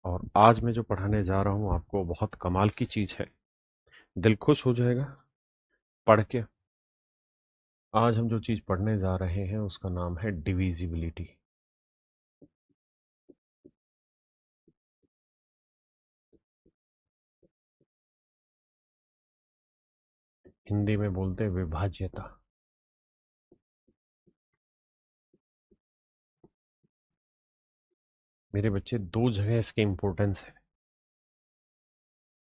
और आज मैं जो पढ़ाने जा रहा हूँ आपको बहुत कमाल की चीज़ है। दिल खुश हो जाएगा पढ़ के। आज हम जो चीज़ पढ़ने जा रहे हैं उसका नाम है डिविजिबिलिटी। हिंदी में बोलते हैं विभाज्यता। मेरे बच्चे दो जगह इसके इंपॉर्टेंस है।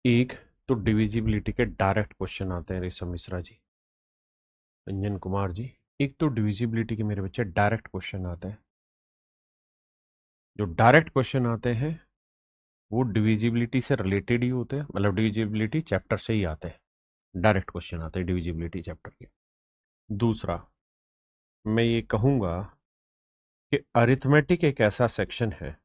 एक तो डिविजिबिलिटी के डायरेक्ट क्वेश्चन आते हैं ऋषभ मिश्रा जी, अंजन कुमार जी। एक तो डिविजिबिलिटी के मेरे बच्चे डायरेक्ट क्वेश्चन आते हैं। जो डायरेक्ट क्वेश्चन आते हैं वो डिविजिबिलिटी से रिलेटेड ही होते हैं, मतलब डिविजिबिलिटी चैप्टर से ही आते हैं। डायरेक्ट क्वेश्चन आते हैं डिविजिबिलिटी चैप्टर के। दूसरा, मैं ये कहूंगा कि अरिथमेटिक एक ऐसा सेक्शन है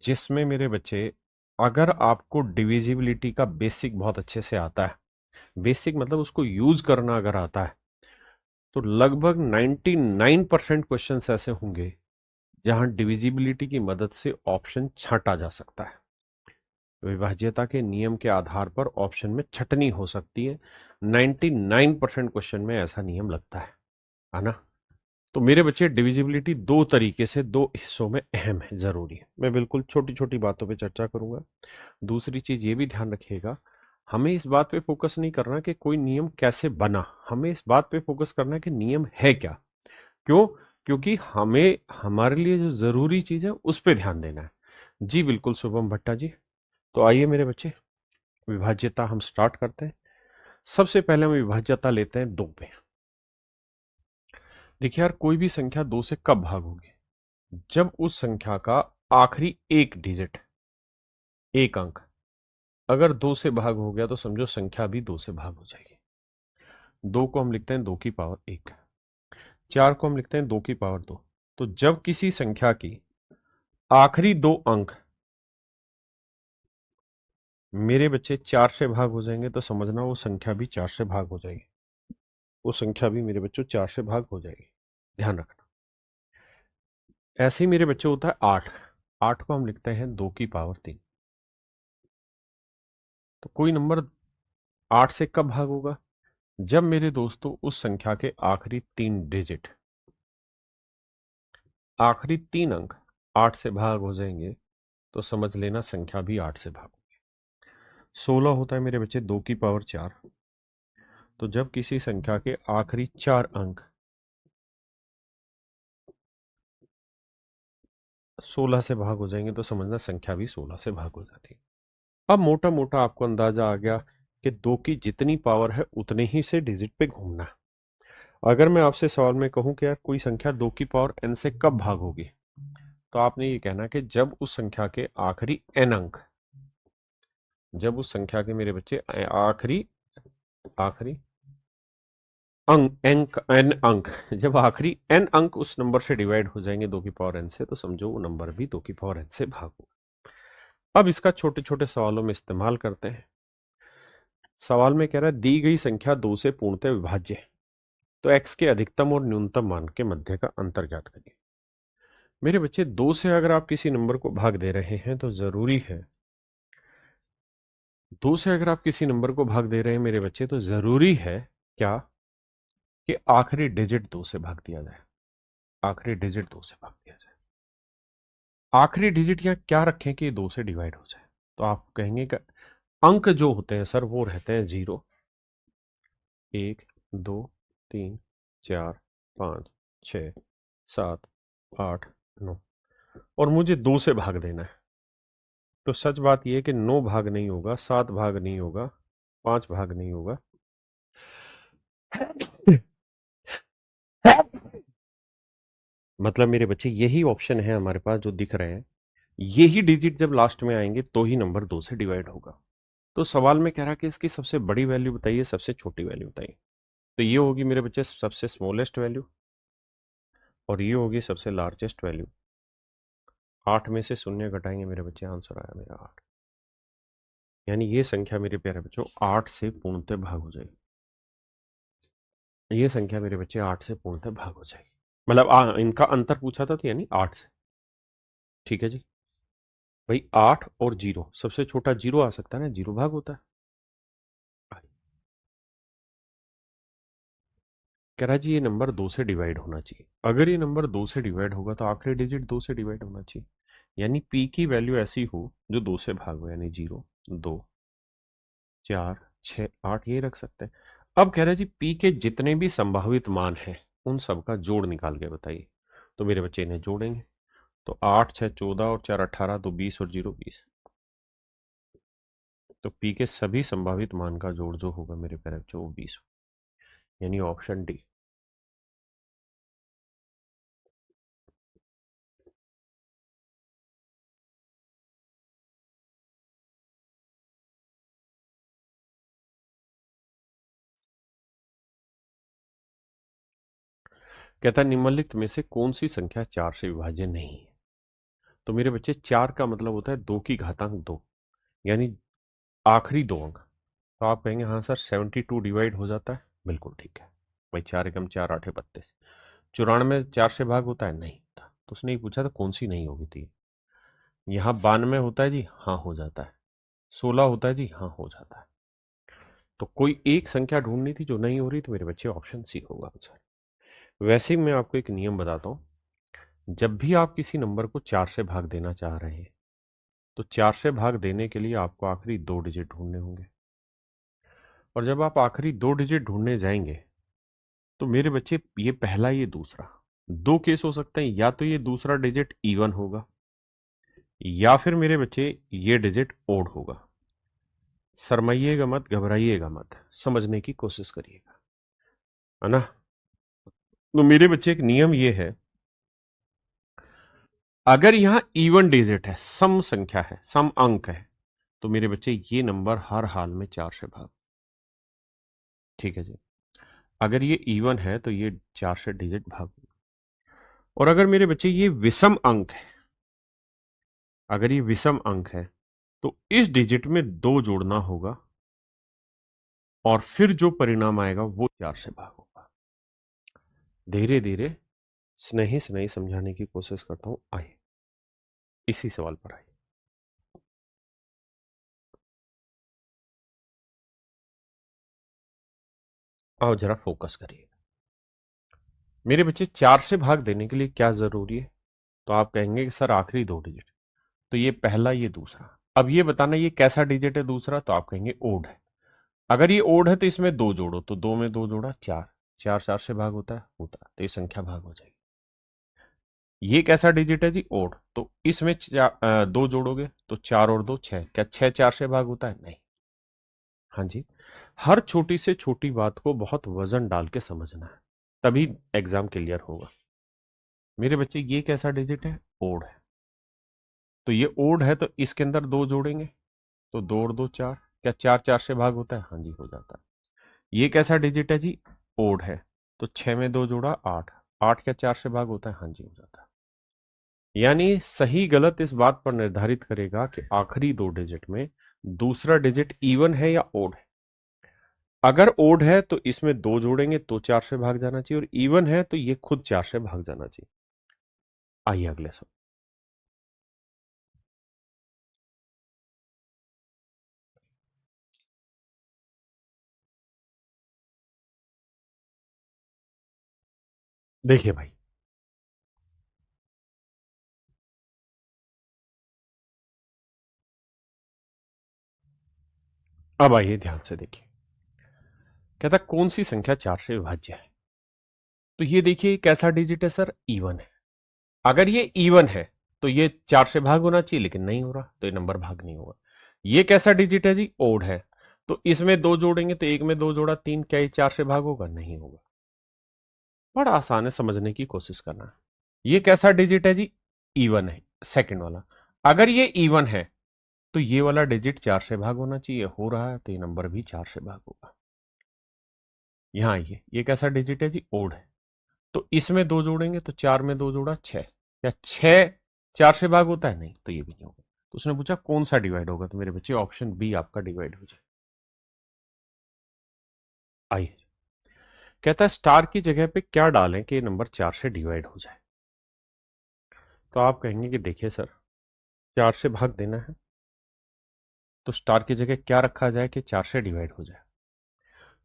जिसमें मेरे बच्चे, अगर आपको डिविजिबिलिटी का बेसिक बहुत अच्छे से आता है, बेसिक मतलब उसको यूज करना अगर आता है, तो लगभग 99% क्वेश्चंस ऐसे होंगे जहां डिविजिबिलिटी की मदद से ऑप्शन छांटा जा सकता है। विभाज्यता के नियम के आधार पर ऑप्शन में छटनी हो सकती है। 99% क्वेश्चन में ऐसा नियम लगता है ना। तो मेरे बच्चे डिविजिबिलिटी दो तरीके से दो हिस्सों में अहम है, जरूरी है। मैं बिल्कुल छोटी छोटी बातों पे चर्चा करूंगा। दूसरी चीज ये भी ध्यान रखिएगा, हमें इस बात पे फोकस नहीं करना कि कोई नियम कैसे बना, हमें इस बात पे फोकस करना है कि नियम है क्या। क्यों? क्योंकि हमें हमारे लिए जो जरूरी चीज है उस पे ध्यान देना है। जी बिल्कुल शुभम भट्टा जी। तो आइए मेरे बच्चे, विभाज्यता हम स्टार्ट करते हैं। सबसे पहले हम विभाज्यता लेते हैं दो पे। देखिए यार, कोई भी संख्या दो से कब भाग होगी? जब उस संख्या का आखिरी एक डिजिट, एक अंक अगर दो से भाग हो गया तो समझो संख्या भी दो से भाग हो जाएगी। दो को हम लिखते हैं दो की पावर एक, चार को हम लिखते हैं दो की पावर दो। तो जब किसी संख्या की आखिरी दो अंक मेरे बच्चे चार से भाग हो जाएंगे तो समझना वो संख्या भी चार से भाग हो जाएगी। वो संख्या भी मेरे बच्चों चार से भाग हो जाएगी, ध्यान रखना। ऐसे ही मेरे बच्चे होता है आठ। आठ को हम लिखते हैं दो की पावर तीन। तो कोई नंबर आठ से कब भाग होगा? जब मेरे दोस्तों उस संख्या के आखिरी तीन डिजिट, आखिरी तीन अंक आठ से भाग हो जाएंगे तो समझ लेना संख्या भी आठ से भाग होगी। 16 होता है मेरे बच्चे दो की पावर चार। तो जब किसी संख्या के आखिरी चार अंक 16 से भाग हो जाएंगे तो समझना संख्या भी 16 से भाग हो जाती है। अब मोटा मोटा आपको अंदाजा आ गया कि दो की जितनी पावर है उतने ही से डिजिट पे घूमना। अगर मैं आपसे सवाल में कहूं कि यार कोई संख्या दो की पावर एन से कब भाग होगी, तो आपने ये कहना कि जब उस संख्या के आखिरी एन अंक, जब उस संख्या के मेरे बच्चे आखिरी आखिरी अंक एन अंक, जब आखिरी एन अंक उस नंबर से डिवाइड हो जाएंगे दो की पावर एन से, तो समझो वो नंबर भी दो की पावर एन से भागो। अब इसका छोटे छोटे सवालों में इस्तेमाल करते हैं। सवाल में कह रहा है दी गई संख्या दो से पूर्णतः विभाज्य है, तो एक्स के अधिकतम और न्यूनतम मान के मध्य का अंतर ज्ञात करिए। मेरे बच्चे, दो से अगर आप किसी नंबर को भाग दे रहे हैं तो जरूरी है, दो से अगर आप किसी नंबर को भाग दे रहे हैं मेरे बच्चे, तो जरूरी है क्या कि आखिरी डिजिट दो से भाग दिया जाए। आखिरी डिजिट दो से भाग दिया जाए। आखिरी डिजिट या क्या रखें कि दो से डिवाइड हो जाए? तो आप कहेंगे कि अंक जो होते हैं सर वो रहते हैं जीरो, एक, दो, तीन, चार, पाँच, छ, सात, आठ, नौ, और मुझे दो से भाग देना है। तो सच बात यह है कि नौ भाग नहीं होगा, सात भाग नहीं होगा, पांच भाग नहीं होगा। मतलब मेरे बच्चे यही ऑप्शन है हमारे पास जो दिख रहे हैं, यही डिजिट जब लास्ट में आएंगे तो ही नंबर दो से डिवाइड होगा। तो सवाल में कह रहा है कि इसकी सबसे बड़ी वैल्यू बताइए, सबसे छोटी वैल्यू बताइए। तो ये होगी मेरे बच्चे सबसे स्मॉलेस्ट वैल्यू, और ये होगी सबसे लार्जेस्ट वैल्यू। आठ में से शून्य घटाएंगे मेरे बच्चे, आंसर आया मेरा आठ। यानी ये संख्या मेरे प्यारे बच्चों आठ से पूर्णतः भाग हो जाएगी। ये संख्या मेरे बच्चे आठ से पूर्णतः भाग हो जाएगी। मतलब इनका अंतर पूछा था तो यानी आठ से। ठीक है जी। भाई 8 और 0, सबसे छोटा 0 आ सकता है ना, 0 भाग होता है। कह रहा है जी ये नंबर 2 से डिवाइड होना चाहिए। अगर ये नंबर 2 से डिवाइड होगा तो आखिरी डिजिट 2 से डिवाइड होना चाहिए, यानी पी की वैल्यू ऐसी हो जो 2 से भाग हो, यानी 0, 2, 4, 6, 8 ये रख सकते हैं। अब कह रहे हैं जी पी के जितने भी संभावित मान हैं उन सब का जोड़ निकाल के बताइए। तो मेरे बच्चे इन्हें जोड़ेंगे, तो 8, 6, 14 और 4, 18, तो 20 और 0, 20। तो पी के सभी संभावित मान का जोड़ जो होगा मेरे प्यारे बच्चों वो 20, यानी ऑप्शन डी। कहता है निम्नलिखित में से कौन सी संख्या 4 से विभाज्य नहीं है। तो मेरे बच्चे 4 का मतलब होता है 2 की घातांक 2, यानी आखिरी 2 अंक। तो आप कहेंगे हाँ सर 72 डिवाइड हो जाता है, बिल्कुल ठीक है भाई। 4 एकम 4, 8 32। 94 4 से भाग होता है, नहीं होता। तो उसने ये पूछा था कौन सी नहीं होगी थी। यहाँ 92 होता है जी, हाँ हो जाता है। 16 होता है जी, हाँ हो जाता है। तो कोई एक संख्या ढूंढनी थी जो नहीं हो रही, तो मेरे बच्चे ऑप्शन सी होगा आंसर। वैसे ही मैं आपको एक नियम बताता हूँ, जब भी आप किसी नंबर को 4 से भाग देना चाह रहे हैं तो 4 से भाग देने के लिए आपको आखिरी 2 डिजिट ढूंढने होंगे। और जब आप आखिरी 2 डिजिट ढूंढने जाएंगे तो मेरे बच्चे ये पहला ये दूसरा, दो केस हो सकते हैं, या तो ये दूसरा डिजिट इवन होगा या फिर मेरे बच्चे ये डिजिट ओड होगा। शरमाइएगा मत, घबराइएगा मत, समझने की कोशिश करिएगा, है ना। तो मेरे बच्चे एक नियम ये है, अगर यहां इवन डिजिट है, सम संख्या है, सम अंक है, तो मेरे बच्चे ये नंबर हर हाल में 4 से भाग। ठीक है जी। अगर ये इवन है तो ये 4 से डिजिट भाग। और अगर मेरे बच्चे ये विषम अंक है, अगर ये विषम अंक है तो इस डिजिट में 2 जोड़ना होगा और फिर जो परिणाम आएगा वो 4 से भाग होगा। धीरे धीरे स्नेही स्नेही समझाने की कोशिश करता हूं, आइए इसी सवाल पर आइए। आओ जरा फोकस करिए। मेरे बच्चे 4 से भाग देने के लिए क्या जरूरी है। तो आप कहेंगे कि सर आखिरी 2 डिजिट। तो ये पहला ये दूसरा। अब ये बताना ये कैसा डिजिट है दूसरा, तो आप कहेंगे ओड है। अगर ये ओड है तो इसमें 2 जोड़ो, तो 2 में 2 जोड़ा 4, 4 4 से भाग होता है, तो ये संख्या भाग हो जाएगी। ये कैसा डिजिट है जी, ओड। तो इसमें 2 जोड़ोगे तो 4 और 2 6, क्या 6 4 से भाग होता है, नहीं। हाँ जी। हर छोटी से छोटी बात को बहुत वजन डाल के समझना है, तभी एग्जाम क्लियर होगा। मेरे बच्चे ये कैसा डिजिट है, ओड है। तो ये ओड है तो इसके अंदर 2 जोड़ेंगे, तो 2 और 2 4, क्या 4 4 से भाग होता है, हाँ जी हो जाता है। ये कैसा डिजिट है जी, ओड है। तो 6 में 2 जोड़ा 8, 8 क्या 4 से भाग होता है, हाँ जी हो जाता है। यानी सही गलत इस बात पर निर्धारित करेगा कि आखिरी 2 डिजिट में दूसरा डिजिट इवन है या ओड है। अगर ओड है तो इसमें 2 जोड़ेंगे तो 4 से भाग जाना चाहिए, और इवन है तो ये खुद 4 से भाग जाना चाहिए। आइए अगले सवाल। देखिए भाई, अब आइए ध्यान से देखिए। कहता कौन सी संख्या 4 से विभाज्य है। तो ये देखिए कैसा डिजिट है सर, इवन है। अगर ये इवन है तो ये 4 से भाग होना चाहिए, लेकिन नहीं हो रहा, तो ये नंबर भाग नहीं होगा। ये कैसा डिजिट है जी, ओड है। तो इसमें 2 जोड़ेंगे तो एक में 2 जोड़ा 3, क्या ये 4 से भाग होगा, नहीं होगा। बड़ा आसान है, समझने की कोशिश करना है। ये कैसा डिजिट है जी, इवन है, सेकंड वाला। अगर ये इवन है तो ये वाला डिजिट 4 से भाग होना चाहिए, हो रहा है, तो ये नंबर भी 4 से भाग होगा। यहां ये कैसा डिजिट है जी, ओड है। तो इसमें 2 जोड़ेंगे तो 4 में 2 जोड़ा 6, क्या 6 4 से भाग होता है, नहीं, तो ये भी नहीं होगा। तो उसने पूछा कौन सा डिवाइड होगा, तो मेरे बच्चे ऑप्शन बी आपका डिवाइड हो जाए। आइए, कहता है स्टार की जगह पे क्या डालें कि ये नंबर 4 से डिवाइड हो जाए। तो आप कहेंगे कि देखिए सर, 4 से भाग देना है तो स्टार की जगह क्या रखा जाए कि 4 से डिवाइड हो जाए।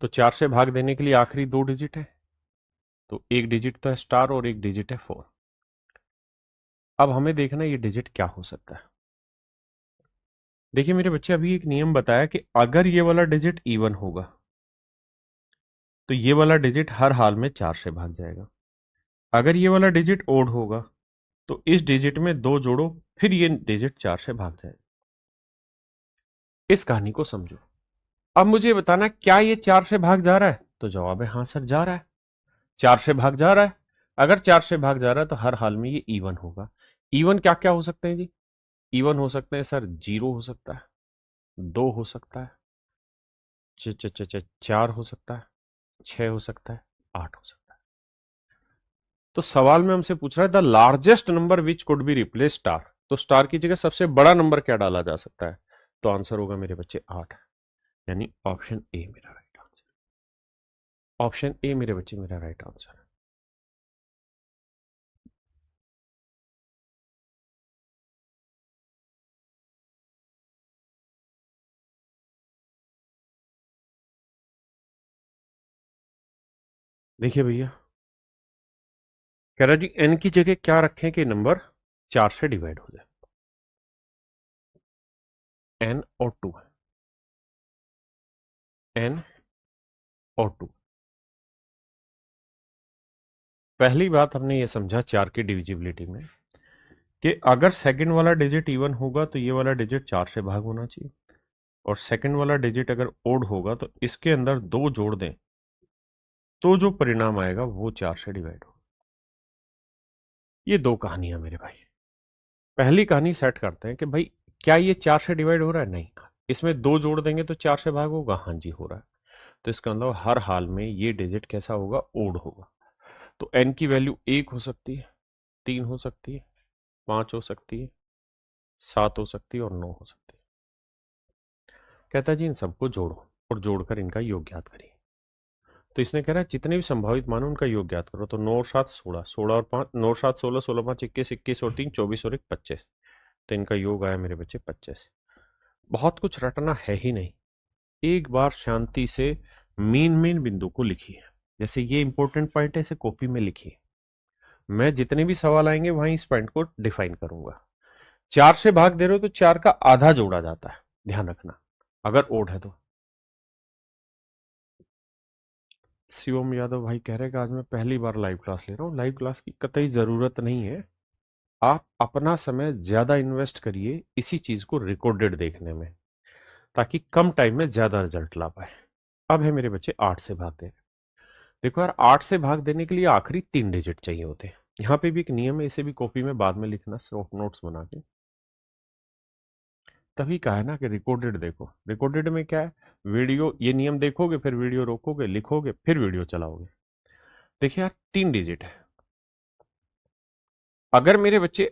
तो 4 से भाग देने के लिए आखिरी 2 डिजिट है, तो एक डिजिट तो है स्टार और एक डिजिट है 4। अब हमें देखना ये डिजिट क्या हो सकता है। देखिए मेरे बच्चे, अभी एक नियम बताया कि अगर ये वाला डिजिट इवन होगा तो ये वाला डिजिट हर हाल में 4 से भाग जाएगा। अगर ये वाला डिजिट ओड होगा तो इस डिजिट में 2 जोड़ो, फिर ये डिजिट 4 से भाग जाएगा। इस कहानी को समझो। अब मुझे बताना क्या ये 4 से भाग जा रहा है, तो जवाब है हाँ सर जा रहा है, 4 से भाग जा रहा है। अगर 4 से भाग जा रहा है तो हर हाल में ये इवन होगा। इवन क्या क्या हो सकते हैं जी? इवन हो सकते हैं सर 0 हो सकता है, 2 हो सकता है, 4 हो सकता है, 6 हो सकता है, 8 हो सकता है। तो सवाल में हमसे पूछ रहा है the largest number which could be replace star, तो स्टार की जगह सबसे बड़ा नंबर क्या डाला जा सकता है? तो आंसर होगा मेरे बच्चे 8, यानी ऑप्शन ए मेरा राइट आंसर। ऑप्शन ए मेरे बच्चे मेरा राइट आंसर है। देखिए भैया, कह रहा जी एन की जगह क्या रखें कि नंबर 4 से डिवाइड हो जाए। एन और 2 है, एन और 2। पहली बात हमने ये समझा 4 की डिविजिबिलिटी में कि अगर सेकंड वाला डिजिट इवन होगा तो ये वाला डिजिट 4 से भाग होना चाहिए, और सेकंड वाला डिजिट अगर ओड होगा तो इसके अंदर 2 जोड़ दें तो जो परिणाम आएगा वो 4 से डिवाइड होगा। ये 2 कहानियां मेरे भाई। पहली कहानी सेट करते हैं कि भाई क्या ये 4 से डिवाइड हो रहा है? नहीं। इसमें 2 जोड़ देंगे तो 4 से भाग होगा? हाँ जी हो रहा है। तो इसका मतलब हर हाल में ये डिजिट कैसा होगा? ओड होगा। तो एन की वैल्यू 1 हो सकती है, 3 हो सकती है, 5 हो सकती है, 7 हो सकती है और 9 हो सकती है। कहता है जी इन सबको जोड़ो और जोड़कर इनका योग ज्ञात करिए। तो इसने कह रहा है जितने भी संभावित मान उनका योग ज्ञात करो। तो 9 और 7 16, 16 और 5 9 7 16, 16 5 21, 21 और 3 24 और 1 25। तो इनका योग आया मेरे बच्चे 25। बहुत कुछ रटना है ही नहीं, एक बार शांति से मेन मेन बिंदु को लिखिए। जैसे ये इंपॉर्टेंट पॉइंट है, इसे कॉपी में लिखिए। मैं जितने भी सवाल आएंगे वहां इस पॉइंट को डिफाइन करूंगा। 4 से भाग दे रहे हो तो 4 का आधा जोड़ा जाता है, ध्यान रखना, अगर ओड है तो। शिवम यादव भाई कह रहे हैं कि आज मैं पहली बार लाइव क्लास ले रहा हूँ। लाइव क्लास की कतई जरूरत नहीं है, आप अपना समय ज्यादा इन्वेस्ट करिए इसी चीज को रिकॉर्डेड देखने में, ताकि कम टाइम में ज्यादा रिजल्ट ला पाए। अब है मेरे बच्चे 8 से भाग दे। देखो यार, 8 से भाग देने के लिए आखिरी 3 डिजिट चाहिए होते हैं। यहाँ पे भी एक नियम है, इसे भी कॉपी में बाद में लिखना, शॉर्ट नोट्स बना के। तभी कहा है ना कि रिकॉर्डेड देखो। रिकॉर्डेड में क्या है, वीडियो, ये नियम देखोगे फिर वीडियो रोकोगे, लिखोगे फिर वीडियो चलाओगे। देखिए यार, 3 डिजिट है। अगर मेरे बच्चे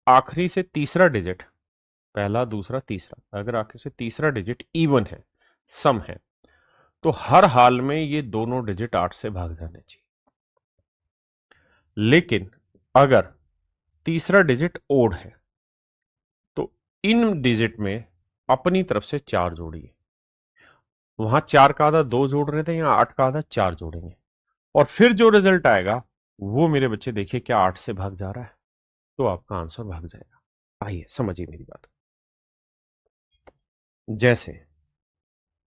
आखिरी से तीसरा डिजिट, पहला दूसरा तीसरा, अगर आखिर से तीसरा डिजिट इवन है, सम है, तो हर हाल में ये दोनों डिजिट 8 से भाग जाने चाहिए। लेकिन अगर तीसरा डिजिट ओड है तो इन डिजिट में अपनी तरफ से 4 जोड़िए। वहां 4 का आधा 2 जोड़ रहे थे, यहां 8 का आधा 4 जोड़ेंगे, और फिर जो रिजल्ट आएगा वो मेरे बच्चे देखिए क्या 8 से भाग जा रहा है, तो आपका आंसर भाग जाएगा। आइए समझिए मेरी बात। जैसे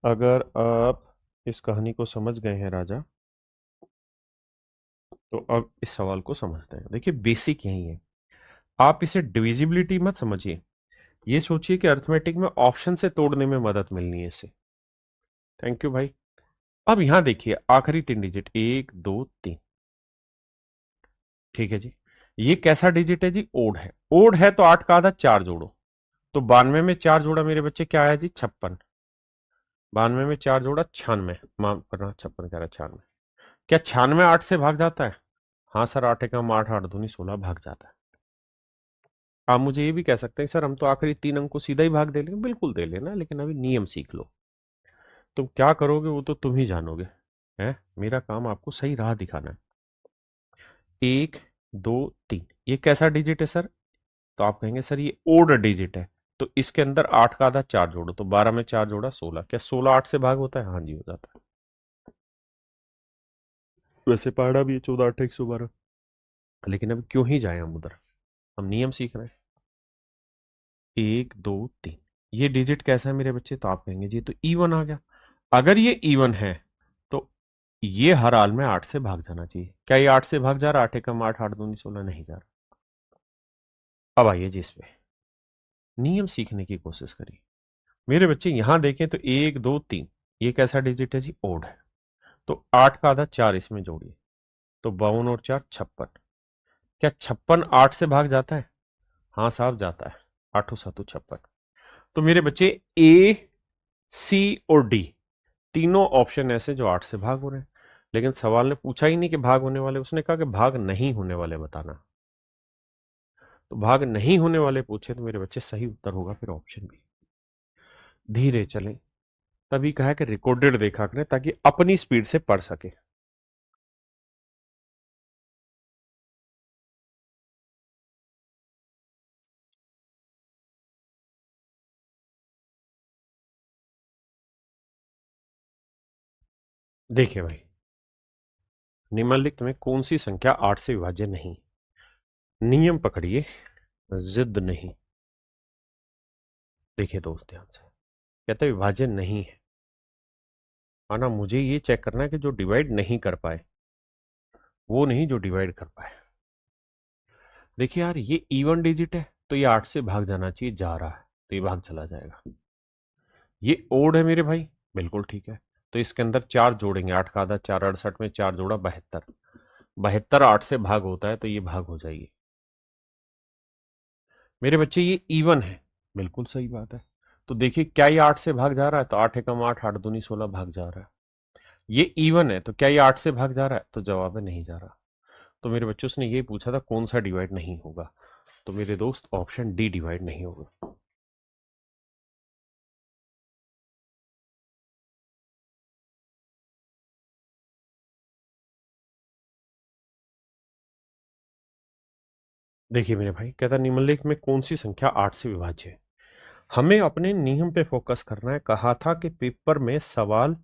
अगर आप इस कहानी को समझ गए हैं राजा, तो अब इस सवाल को समझते हैं। देखिए बेसिक यही है, आप इसे डिविजिबिलिटी मत समझिए, ये सोचिए कि अर्थमेटिक में ऑप्शन से तोड़ने में मदद मिलनी है इससे। थैंक यू भाई। अब यहां देखिए आखिरी 3 डिजिट 1 2 3, ठीक है जी। ये कैसा डिजिट है जी? ओड है। ओड है तो 8 का आधा 4 जोड़ो, तो 92 में 4 जोड़ा मेरे बच्चे क्या आया जी? 56। 92 में 4 जोड़ा 96, माफ करना 56 कह रहा 96। क्या 96 8 से भाग जाता है? हाँ सर, 8 एकम 8, 8 दूनी 16 भाग जाता है। आप मुझे ये भी कह सकते हैं सर हम तो आखिरी 3 अंक को सीधा ही भाग दे लेंगे। बिल्कुल दे लेना, लेकिन अभी नियम सीख लो। तुम क्या करोगे वो तो तुम ही जानोगे, है? मेरा काम आपको सही राह दिखाना है। 1 2 3, ये कैसा डिजिट है सर? तो आप कहेंगे सर ये ओड डिजिट है, तो इसके अंदर 8 का आधा 4 जोड़ो, तो 12 में 4 जोड़ा 16। क्या 16 8 से भाग होता है? हाँ जी हो जाता है। वैसे पहाड़ा भी है 14 8 112। लेकिन अब क्यों ही जाए हम उधर, हम नियम सीख रहे हैं। 1 2 3, ये डिजिट कैसा है मेरे बच्चे? तो आप कहेंगे जी तो इवन आ गया। अगर ये इवन है तो ये हर हाल में 8 से भाग जाना चाहिए। क्या ये 8 से भाग जा रहा? 8 एकम 8 8 दूनी 16 नहीं जा रहा। अब आइए जी इस पे नियम सीखने की कोशिश करिए। मेरे बच्चे यहां देखें तो 1 2 3, ये कैसा डिजिट है जी? ओड है। तो 8 का आधा 4 इसमें जोड़िए, तो 52 और 4 56। क्या 56 8 से भाग जाता है? हाँ साहब जाता है, 8 7 56। तो मेरे बच्चे ए सी और डी तीनों ऑप्शन ऐसे जो 8 से भाग हो रहे हैं। लेकिन सवाल ने पूछा ही नहीं कि भाग होने वाले, उसने कहा कि भाग नहीं होने वाले बताना। तो भाग नहीं होने वाले पूछे तो मेरे बच्चे सही उत्तर होगा फिर ऑप्शन बी। धीरे चलें, तभी कहा कि रिकॉर्डेड देखा करें ताकि अपनी स्पीड से पढ़ सके। देखिए भाई, निम्नलिखित में कौन सी संख्या 8 से विभाज्य नहीं? नियम पकड़िए, जिद नहीं। देखिए दोस्त ध्यान से, कहते विभाज्य नहीं है, माना मुझे ये चेक करना है कि जो डिवाइड नहीं कर पाए वो नहीं जो डिवाइड कर पाए। देखिए यार ये इवन डिजिट है तो ये 8 से भाग जाना चाहिए, जा रहा है तो ये भाग चला जाएगा। ये ओड है मेरे भाई, बिल्कुल ठीक है। तो इसके अंदर 4 जोड़ेंगे, 8 का आधा 4 68 में 4 जोड़ा 72। 72 8 से भाग होता है तो ये भाग हो जाएगी। मेरे बच्चे ये इवन है, बिल्कुल सही बात है। तो देखिए क्या ये 8 से भाग जा रहा है? तो 8 एकम 8 8 दूनी 16 भाग जा रहा है। ये इवन है तो क्या ये 8 से भाग जा रहा है? तो जवाब है नहीं जा रहा। तो मेरे बच्चों से ये पूछा था कौन सा डिवाइड नहीं होगा, तो मेरे दोस्त ऑप्शन डी डिवाइड नहीं होगा। देखिए मेरे भाई, कहता निम्नलिखित में कौन सी संख्या 8 से विभाज्य है? हमें अपने नियम पे फोकस करना है। कहा था कि पेपर में सवाल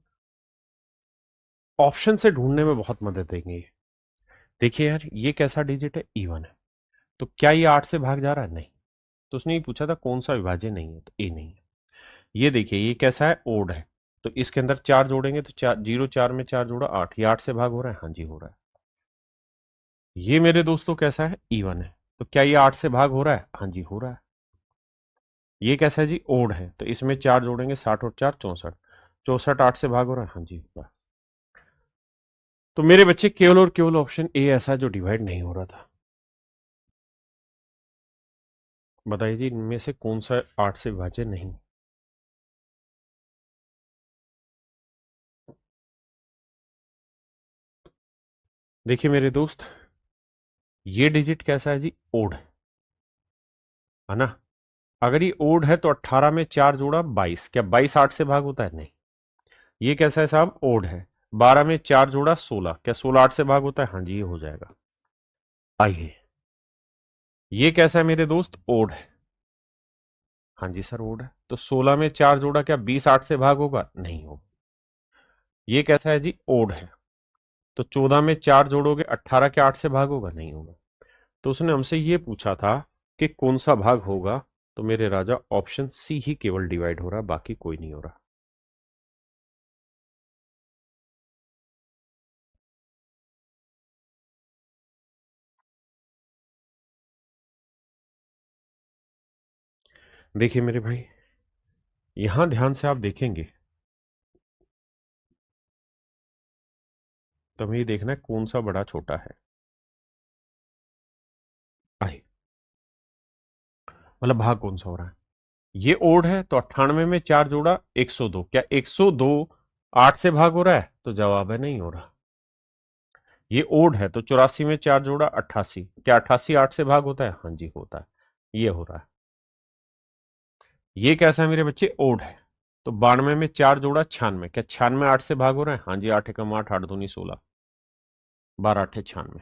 ऑप्शन से ढूंढने में बहुत मदद देंगे। देखिए यार ये कैसा डिजिट है? इवन है। तो क्या ये 8 से भाग जा रहा है? नहीं। तो उसने ये पूछा था कौन सा विभाज्य नहीं है, तो ए नहीं है। ये देखिए ये कैसा है? ओड है। तो इसके अंदर 4 जोड़ेंगे तो 4 0 4 में 4 जोड़ा 8, ये 8 से भाग हो रहा है? हाँ जी हो रहा है। ये मेरे दोस्तों कैसा है? इवन है। तो क्या ये 8 से भाग हो रहा है? हाँ जी हो रहा है। ये कैसा है जी? ओड है। तो इसमें 4 जोड़ेंगे, 60 और 4 64। 64 8 से भाग हो रहा है? हाँ जी हो रहा है। तो मेरे बच्चे केवल और केवल ऑप्शन ए ऐसा है जो डिवाइड नहीं हो रहा था। बताइए जी इनमें से कौन सा 8 से विभाज्य नहीं? देखिए मेरे दोस्त, ये डिजिट कैसा है जी? ओड है ना। अगर ये ओड है तो 18 में 4 जोड़ा 22। क्या 22 8 से भाग होता है? नहीं। ये कैसा है साहब? ओड है। 12 में 4 जोड़ा 16। क्या 16 8 से भाग होता है? हाँ जी ये हो जाएगा। आइए, ये कैसा है मेरे दोस्त? ओड है। हाँ जी सर ओड है। तो 16 में 4 जोड़ा, क्या 20 8 से भाग होगा? नहीं होगा। ये कैसा है जी? ओड है। तो 14 में 4 जोड़ोगे, 18 के 8 से भाग होगा? नहीं होगा। तो उसने हमसे ये पूछा था कि कौन सा भाग होगा, तो मेरे राजा ऑप्शन सी ही केवल डिवाइड हो रहा है, बाकी कोई नहीं हो रहा। देखिए मेरे भाई, यहां ध्यान से आप देखेंगे तो हमें ये देखना है कौन सा बड़ा छोटा है। आए, मतलब भाग कौन सा हो रहा है? ये ओड है तो 98 में 4 जोड़ा 102। क्या 102 8 से भाग हो रहा है? तो जवाब है नहीं हो रहा। ये ओड है तो 84 में 4 जोड़ा 88। क्या 88 8 से भाग होता है? हाँ जी होता है, ये हो रहा है। ये कैसा है मेरे बच्चे? ओड है। तो 92 में 4 जोड़ा 96। क्या 96 8 से भाग हो रहा है? हाँ जी 8 एकम 8 8 दूनी 16, 12 8 96।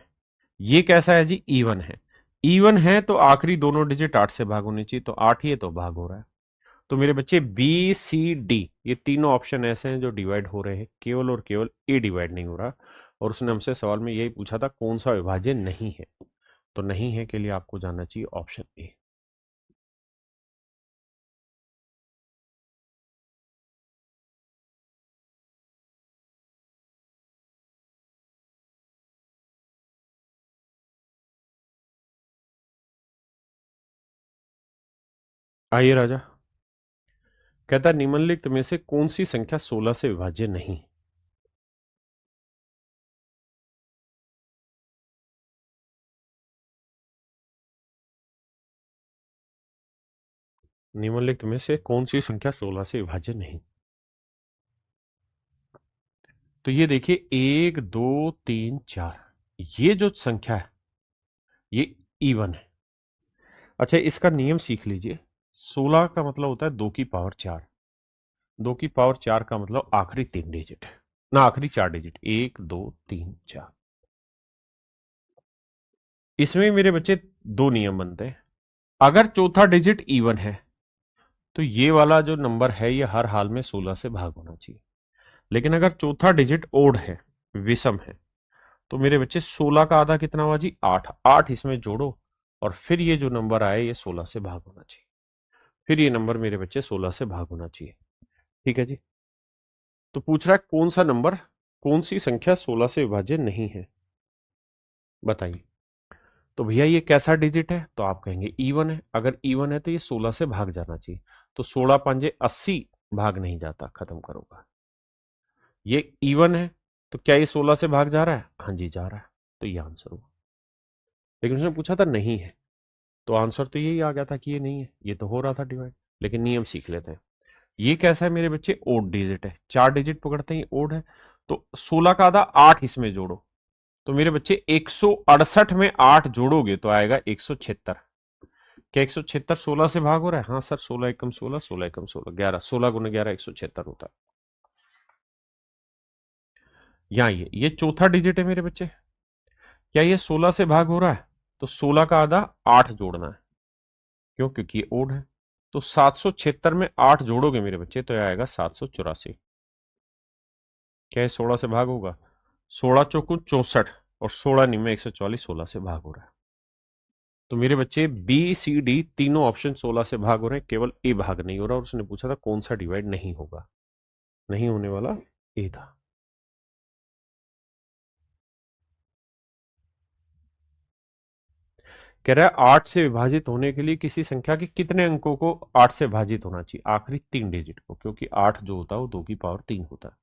ये कैसा है जी? इवन है। इवन है तो आखिरी दोनों डिजिट 8 से भाग होनी चाहिए, तो 8 ही है तो भाग हो रहा है। तो मेरे बच्चे बी सी डी ये तीनों ऑप्शन ऐसे हैं जो डिवाइड हो रहे हैं, केवल और केवल ए डिवाइड नहीं हो रहा। और उसने हमसे सवाल में यही पूछा था कौन सा विभाज्य नहीं है, तो नहीं है के लिए आपको जानना चाहिए ऑप्शन ए। आइए राजा, कहता है निम्नलिखित में से कौन सी संख्या 16 से विभाज्य नहीं। निम्नलिखित में से कौन सी संख्या 16 से विभाज्य नहीं। तो ये देखिए 1 2 3 4, ये जो संख्या है ये इवन है। अच्छा, इसका नियम सीख लीजिए। 16 का मतलब होता है 2 की पावर 4। 2 की पावर 4 का मतलब आखिरी 3 डिजिट है ना, आखिरी 4 डिजिट, 1 2 3 4। इसमें मेरे बच्चे दो नियम बनते हैं। अगर चौथा डिजिट इवन है तो ये वाला जो नंबर है ये हर हाल में 16 से भाग होना चाहिए। लेकिन अगर चौथा डिजिट ओड है, विषम है, तो मेरे बच्चे 16 का आधा कितना हुआ जी, 8। 8 इसमें जोड़ो और फिर ये जो नंबर आए ये 16 से भाग होना चाहिए। फिर ये नंबर मेरे बच्चे 16 से भाग होना चाहिए। ठीक है जी। तो पूछ रहा है कौन सा नंबर, कौन सी संख्या 16 से विभाज्य नहीं है, बताइए। तो भैया ये कैसा डिजिट है, तो आप कहेंगे इवन है। अगर इवन है तो ये 16 से भाग जाना चाहिए। तो 16 पंजे 80, भाग नहीं जाता, खत्म करोगा। ये इवन है तो क्या ये 16 से भाग जा रहा है, हाँ जी जा रहा है, तो ये आंसर हुआ। लेकिन उसने पूछा था नहीं है, तो आंसर तो यही आ गया था कि ये नहीं है, ये तो हो रहा था डिवाइड। लेकिन नियम सीख लेते हैं। ये कैसा है मेरे बच्चे, ओड डिजिट है, 4 डिजिट पकड़ते हैं, ओड है। तो 16 का आधा 8 इसमें जोड़ो, तो मेरे बच्चे 168 में 8 जोड़ोगे तो आएगा 176। क्या 176 16 से भाग हो रहा है, हाँ सर, 16 एकम 16, 16 एकम 16, 11, 16 गुना 11 176 होता है। यहाँ ये चौथा डिजिट है मेरे बच्चे। क्या ये 16 से भाग हो रहा है, तो 16 का आधा 8 जोड़ना है, क्यों, क्योंकि ये ओड है। तो 776 में 8 जोड़ोगे मेरे बच्चे तो यह आएगा 784। क्या ये 16 से भाग होगा, 16 चौकू 64 और 16 निमे 144, 16 से भाग हो रहा है। तो मेरे बच्चे बी सी डी तीनों ऑप्शन 16 से भाग हो रहे हैं, केवल ए भाग नहीं हो रहा। और उसने पूछा था कौन सा डिवाइड नहीं होगा, नहीं होने वाला ए था। कह रहा है 8 से विभाजित होने के लिए किसी संख्या के कितने अंकों को 8 से भाजित होना चाहिए, आखिरी 3 डिजिट को, क्योंकि 8 जो होता है वो 2 की पावर 3 होता है।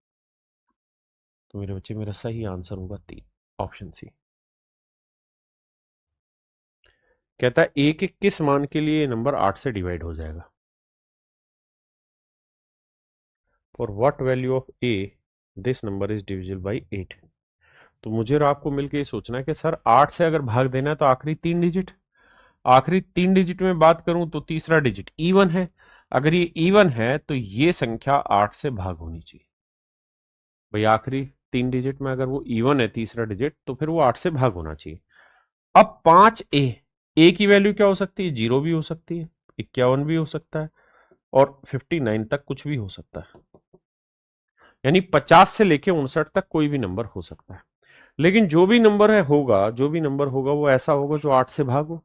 तो मेरे बच्चे मेरा सही आंसर होगा 3, ऑप्शन सी। कहता है ए के किस मान के लिए नंबर 8 से डिवाइड हो जाएगा। For what value of A this number is divisible by 8। तो मुझे और आपको मिलकर ये सोचना है कि सर 8 से अगर भाग देना है तो आखिरी 3 डिजिट, आखिरी 3 डिजिट में बात करूं तो तीसरा डिजिट इवन है। अगर ये इवन है तो ये संख्या 8 से भाग होनी चाहिए। भाई आखिरी 3 डिजिट में अगर वो इवन है तीसरा डिजिट, तो फिर वो 8 से भाग होना चाहिए। अब 5 ए की वैल्यू क्या हो सकती है, 0 भी हो सकती है, 51 भी हो सकता है, और 59 तक कुछ भी हो सकता है। यानी 50 से लेके 59 तक कोई भी नंबर हो सकता है। लेकिन जो भी नंबर है होगा, जो भी नंबर होगा वो ऐसा होगा जो 8 से भागो।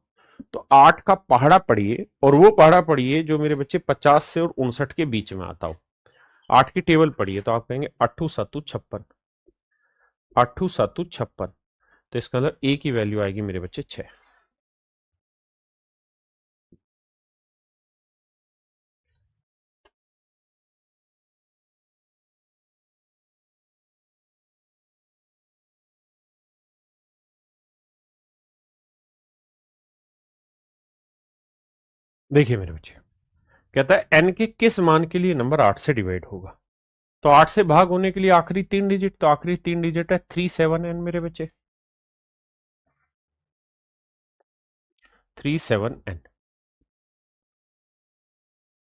तो 8 का पहाड़ा पढ़िए, और वो पहाड़ा पढ़िए जो मेरे बच्चे 50 से और 59 के बीच में आता हो। 8 की टेबल पढ़िए तो आप कहेंगे 8 7 56, 8 7 56। तो इसका मतलब ए की वैल्यू आएगी मेरे बच्चे 6। देखिए मेरे बच्चे, कहता है एन के किस मान के लिए नंबर 8 से डिवाइड होगा। तो 8 से भाग होने के लिए आखिरी 3 डिजिट, तो आखिरी 3 डिजिट है 37 एन मेरे बच्चे, 37 एन।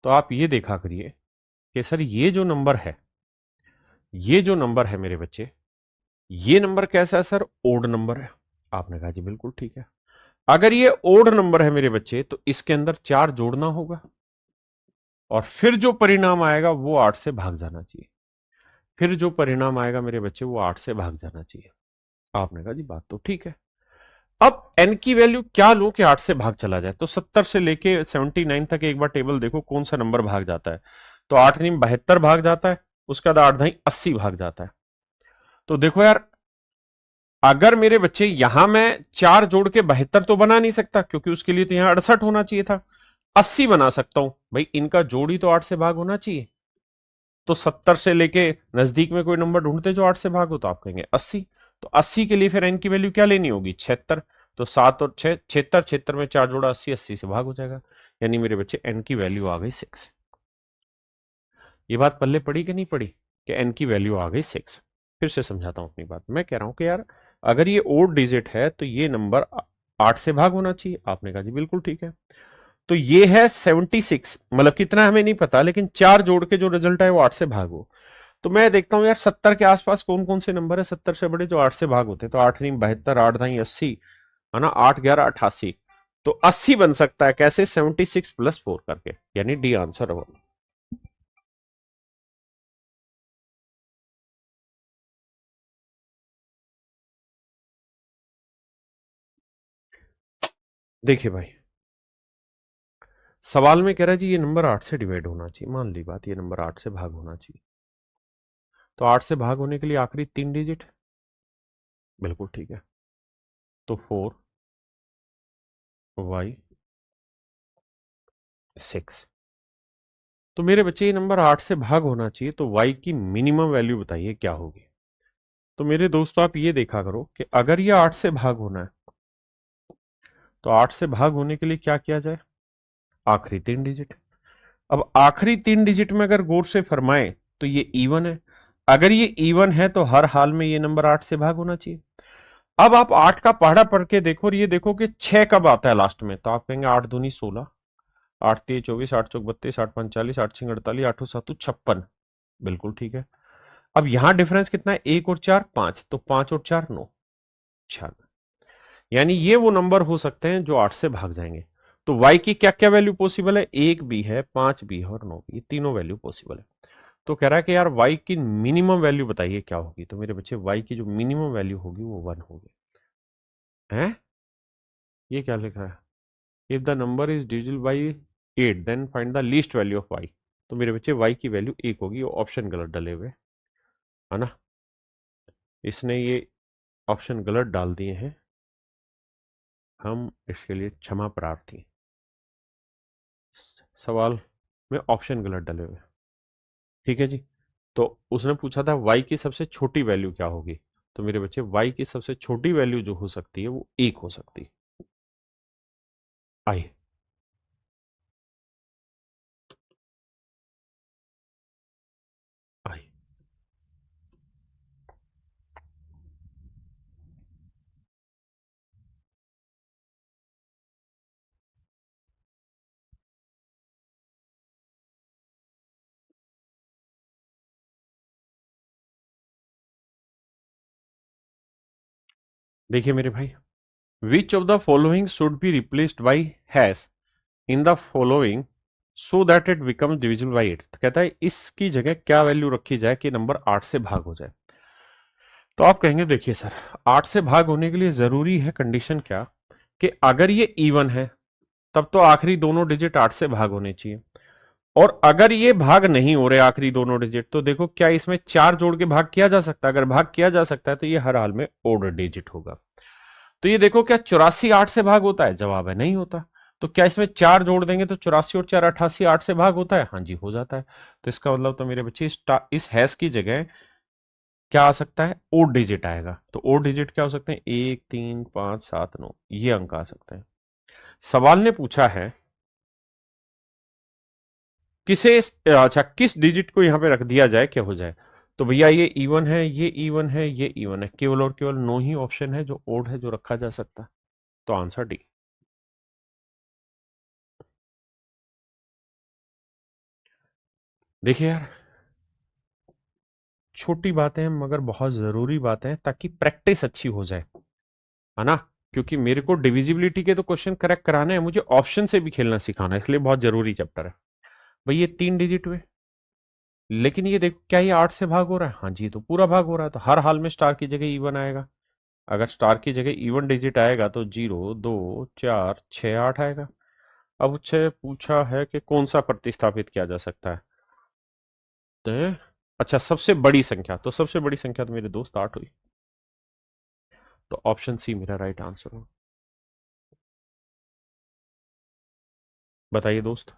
तो आप ये देखा करिए कि सर ये जो नंबर है, ये जो नंबर है मेरे बच्चे, ये नंबर कैसा है सर, ओड नंबर है। आपने कहा जी बिल्कुल ठीक है। अगर ये ओड नंबर है मेरे बच्चे तो इसके अंदर 4 जोड़ना होगा और फिर जो परिणाम आएगा वो 8 से भाग जाना चाहिए। फिर जो परिणाम आएगा मेरे बच्चे वो 8 से भाग जाना चाहिए। आपने कहा जी बात तो ठीक है। अब n की वैल्यू क्या लूं कि 8 से भाग चला जाए? तो 70 से लेके 79 तक एक बार टेबल देखो कौन सा नंबर भाग जाता है। तो 8 नीम 72 भाग जाता है, उसके बाद 8 धाई 80 भाग जाता है। तो देखो यार, अगर मेरे बच्चे यहां मैं 4 जोड़ के 72 तो बना नहीं सकता क्योंकि उसके लिए तो यहां 68 होना चाहिए था। 80 बना सकता हूं भाई, इनका जोड़ी तो 8 से भाग होना चाहिए। तो 70 से लेके नजदीक में कोई नंबर ढूंढते जो 8 से भाग हो तो आप कहेंगे 80। तो 80 के लिए फिर n की वैल्यू क्या लेनी होगी? 76। तो 7 और 6 76, 76 में 4 जोड़ा 80, 80 से भाग हो जाएगा। यानी मेरे बच्चे n की वैल्यू आ गई 6। ये बात पल्ले पड़ी कि नहीं पड़ी कि n की वैल्यू आ गई 6? फिर से समझाता हूं अपनी बात। मैं कह रहा हूं कि यार अगर ये ओड डिजिट है तो ये नंबर 8 से भाग होना चाहिए। आपने कहा जी बिल्कुल ठीक है। तो ये है 76, मतलब कितना हमें नहीं पता, लेकिन 4 जोड़ के जो रिजल्ट है वो 8 से भाग हो। तो मैं देखता हूं यार 70 के आसपास कौन कौन से नंबर है 70 से बड़े जो 8 से भाग होते हैं। तो 8 नहीं 72, 8 धाई 80, है ना, 8 11 88। तो 80 बन सकता है कैसे? 76 प्लस 4 करके, यानी डी आंसर होगा। देखिए भाई, सवाल में कह रहा है जी ये नंबर 8 से डिवाइड होना चाहिए। मान ली बात, ये नंबर 8 से भाग होना चाहिए। तो 8 से भाग होने के लिए आखिरी 3 डिजिट, बिल्कुल ठीक है। तो 4 y 6। तो मेरे बच्चे ये नंबर 8 से भाग होना चाहिए, तो y की मिनिमम वैल्यू बताइए क्या होगी? तो मेरे दोस्तों आप ये देखा करो कि अगर ये 8 से भाग होना है तो 8 से भाग होने के लिए क्या किया जाए? आखिरी 3 डिजिट। अब आखिरी 3 डिजिट में अगर गौर से फरमाए तो ये इवन है। अगर ये इवन है तो हर हाल में ये नंबर 8 से भाग होना चाहिए। अब आप 8 का पहाड़ा पढ़ के देखो और ये देखो कि 6 कब आता है लास्ट में। तो आप कहेंगे 8 दूनी 16, 8 3 24, 8 चौक 32, 8 5 40, 8 6 48, 8 7 56। बिल्कुल ठीक है। अब यहां डिफरेंस कितना है? 1 और 4 5, तो 5 और 4 9, 96। यानी ये वो नंबर हो सकते हैं जो 8 से भाग जाएंगे। तो y की क्या क्या वैल्यू पॉसिबल है? 1 भी है, 5 भी है और 9 भी, ये तीनों वैल्यू पॉसिबल है। तो कह रहा है कि यार y की मिनिमम वैल्यू बताइए क्या होगी? तो मेरे बच्चे y की जो मिनिमम वैल्यू होगी वो 1 होगी। है ये क्या लिखा है? If the number is divisible by 8 then find the least value of y। तो मेरे बच्चे y की वैल्यू 1 होगी। ऑप्शन गलत डले हुए, है ना, इसने ये ऑप्शन गलत डाल दिए हैं, हम इसके लिए क्षमा प्रार्थी। सवाल में ऑप्शन गलत डले हुए, ठीक है जी। तो उसने पूछा था y की सबसे छोटी वैल्यू क्या होगी? तो मेरे बच्चे y की सबसे छोटी वैल्यू जो हो सकती है वो 1 हो सकती है। आई, आई। देखिए मेरे भाई, which of the following should be replaced by has in the following so that it becomes divisible by 8। कहता है इसकी जगह क्या वैल्यू रखी जाए कि नंबर 8 से भाग हो जाए? तो आप कहेंगे देखिए सर, 8 से भाग होने के लिए जरूरी है कंडीशन क्या, कि अगर ये इवन है तब तो आखिरी दोनों डिजिट 8 से भाग होने चाहिए। और अगर ये भाग नहीं हो रहे आखिरी दोनों डिजिट, तो देखो क्या इसमें 4 जोड़ के भाग किया जा सकता है? अगर भाग किया जा सकता है तो ये हर हाल में ओड डिजिट होगा। तो ये देखो क्या 84 8 से भाग होता है? जवाब है नहीं होता। तो क्या इसमें 4 जोड़ देंगे तो 84 और 4 88, 8 से भाग होता है? हाँ जी हो जाता है। तो इसका मतलब तो मेरे बच्चे इस हैश की जगह क्या आ सकता है? ओड डिजिट आएगा। तो ओड डिजिट क्या हो सकते हैं? 1 3 5 7 9, ये अंक आ सकते हैं। सवाल ने पूछा है किसे, अच्छा किस डिजिट को यहां पे रख दिया जाए क्या हो जाए? तो भैया ये इवन है, ये इवन है, ये इवन है, केवल और केवल नो ही ऑप्शन है जो ओड है जो रखा जा सकता है। तो आंसर डी। देखिए यार, छोटी बातें हैं मगर बहुत जरूरी बातें हैं ताकि प्रैक्टिस अच्छी हो जाए, है ना। क्योंकि मेरे को डिविजिबिलिटी के तो क्वेश्चन करेक्ट कराने हैं, मुझे ऑप्शन से भी खेलना सिखाना है, इसलिए बहुत जरूरी चैप्टर है भाई। ये 3 डिजिट हुए, लेकिन ये देखो क्या ये 8 से भाग हो रहा है? हाँ जी, तो पूरा भाग हो रहा है, तो हर हाल में स्टार की जगह इवन आएगा। अगर स्टार की जगह इवन डिजिट आएगा तो 0 2 4 6 8 आएगा। अब उससे पूछा है कि कौन सा प्रतिस्थापित किया जा सकता है, तो अच्छा सबसे बड़ी संख्या, तो सबसे बड़ी संख्या तो मेरे दोस्त 8 हुई, तो ऑप्शन सी मेरा राइट आंसर हो। बताइए दोस्त।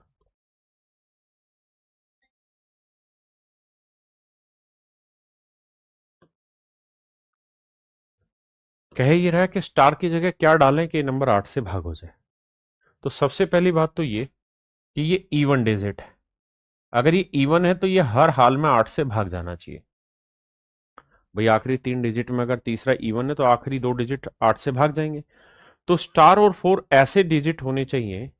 कह ये रहा है कि स्टार की जगह क्या डालें कि नंबर 8 से भाग हो जाए। तो सबसे पहली बात तो ये कि ये इवन डिजिट है। अगर ये इवन है तो ये हर हाल में 8 से भाग जाना चाहिए। भाई आखिरी 3 डिजिट में अगर तीसरा इवन है तो आखिरी 2 डिजिट 8 से भाग जाएंगे। तो स्टार और 4 ऐसे डिजिट होने चाहिए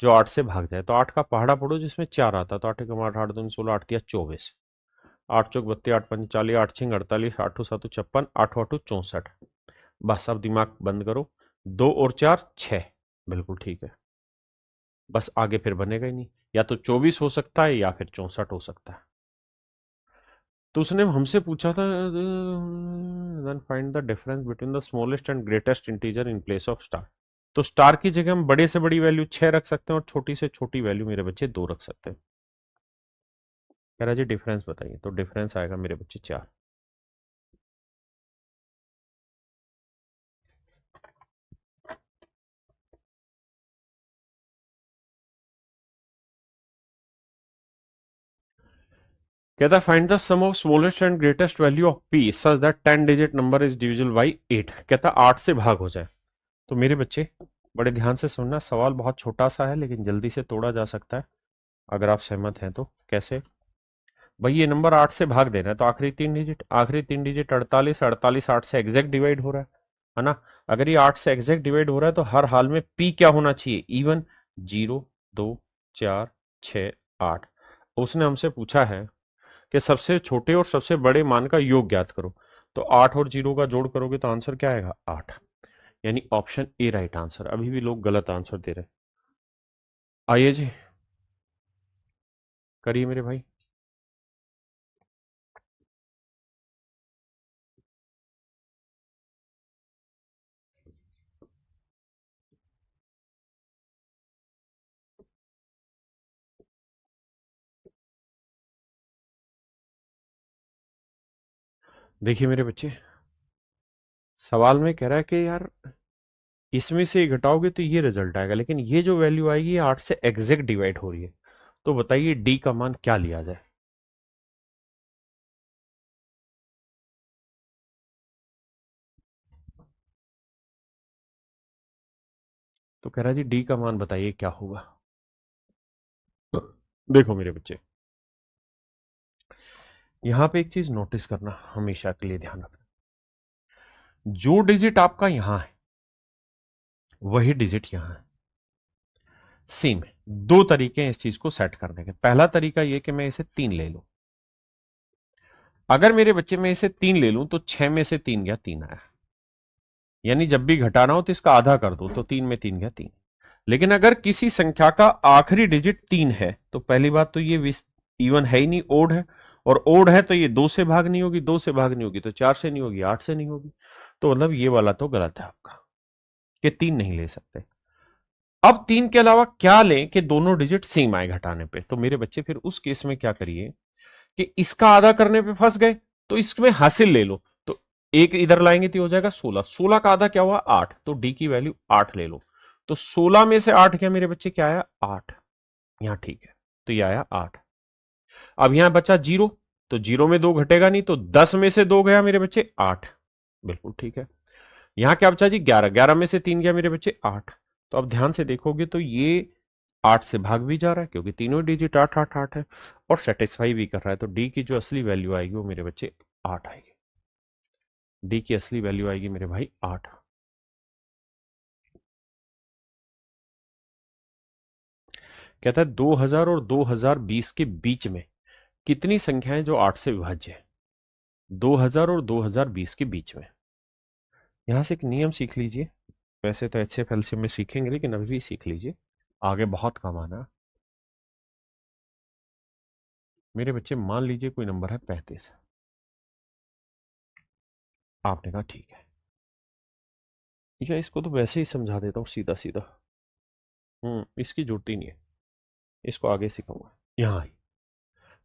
जो 8 से भाग जाए। तो 8 का पहाड़ा पढ़ो जिसमें 4 आता, तो 8 का 8 8 दूनी 16 8 तिया 24, 8 चौक 32 8 पंच 40 8 छिंग 48 8 7 56 8 8 64। बस अब दिमाग बंद करो, 2 और 4 6, बिल्कुल ठीक है। बस आगे फिर बनेगा ही नहीं, या तो 24 हो सकता है या फिर 64 हो सकता है। तो उसने हमसे पूछा था then find the difference between the smallest and greatest integer in place of star. तो स्टार की जगह हम बड़े से बड़ी वैल्यू 6 रख सकते हैं और छोटी से छोटी वैल्यू मेरे बच्चे 2 रख सकते हैं। कह रहा जी डिफरेंस बताइए, तो डिफरेंस आएगा मेरे बच्चे 4। कहता find the sum of smallest and greatest value of P such that 10 digit number is divisible by 8। कहता 8 से भाग हो जाए। तो मेरे बच्चे बड़े ध्यान से सुनना, सवाल बहुत छोटा सा है लेकिन जल्दी से तोड़ा जा सकता है अगर आप सहमत हैं तो। कैसे भाई, ये नंबर 8 से भाग देना है तो आखिरी 3 डिजिट 48, 48 8 से एग्जैक्ट डिवाइड हो रहा है ना। अगर ये 8 से एग्जैक्ट डिवाइड हो रहा है तो हर हाल में पी क्या होना चाहिए? इवन। 0 2 4 6 8। उसने हमसे पूछा है कि सबसे छोटे और सबसे बड़े मान का योग ज्ञात करो। तो 8 और 0 का जोड़ करोगे तो आंसर क्या आएगा? 8। यानी ऑप्शन ए राइट आंसर। अभी भी लोग गलत आंसर दे रहे हैं। आइए जी, करिए मेरे भाई। देखिए मेरे बच्चे, सवाल में कह रहा है कि यार इसमें से घटाओगे तो ये रिजल्ट आएगा, लेकिन ये जो वैल्यू आएगी ये 8 से एग्जैक्ट डिवाइड हो रही है। तो बताइए डी का मान क्या लिया जाए? तो कह रहा है जी डी का मान बताइए क्या होगा। देखो मेरे बच्चे, यहां पे एक चीज नोटिस करना, हमेशा के लिए ध्यान रखना। जो डिजिट आपका यहां है वही डिजिट यहां है, सेम है। दो तरीके हैं इस चीज को सेट करने के। पहला तरीका यह कि मैं इसे 3 ले लूं। अगर मेरे बच्चे में इसे 3 ले लूं तो 6 में से 3 गया 3 आया, यानी जब भी घटाना हो तो इसका आधा कर दो, तो 3 में 3 गया 3। लेकिन अगर किसी संख्या का आखिरी डिजिट 3 है तो पहली बात तो ये इवन है ही नहीं, ओड है। और ओड है तो ये 2 से भाग नहीं होगी, 2 से भाग नहीं होगी तो 4 से नहीं होगी, 8 से नहीं होगी। तो मतलब ये वाला तो गलत है आपका, कि 3 नहीं ले सकते। अब 3 के अलावा क्या लें कि दोनों डिजिट सेम आए घटाने पे? तो मेरे बच्चे फिर उस केस में क्या करिए कि इसका आधा करने पे फंस गए तो इसमें हासिल ले लो। तो एक इधर लाएंगे तो हो जाएगा 16, 16 का आधा क्या हुआ? 8। तो डी की वैल्यू 8 ले लो। तो 16 में से 8 क्या मेरे बच्चे? क्या आया? 8। यहां ठीक है, तो ये आया 8। अब यहां बचा 0, तो 0 में 2 घटेगा नहीं, तो 10 में से 2 गया मेरे बच्चे 8, बिल्कुल ठीक है। यहां क्या बचा जी? 11, 11 में से 3 गया मेरे बच्चे 8। तो अब ध्यान से देखोगे तो ये 8 से भाग भी जा रहा है क्योंकि तीनों डिजिट 8 8 8 है, और सेटिस्फाई भी कर रहा है। तो डी की जो असली वैल्यू आएगी वो मेरे बच्चे 8 आएगी। डी की असली वैल्यू आएगी मेरे भाई 8। कहता है 2000 और 2020 के बीच में कितनी संख्याएं जो 8 से विभाज्य है? 2000 और 2020 के बीच में। यहां से एक नियम सीख लीजिए वैसे तो HCF LCM में सीखेंगे, लेकिन अभी भी सीख लीजिए, आगे बहुत काम आना। मेरे बच्चे मान लीजिए कोई नंबर है 35। आपने कहा ठीक है, या इसको तो वैसे ही समझा देता हूँ सीधा सीधा। इसकी जरूरत ही नहीं है, इसको आगे सिखाऊंगा। यहाँ आई,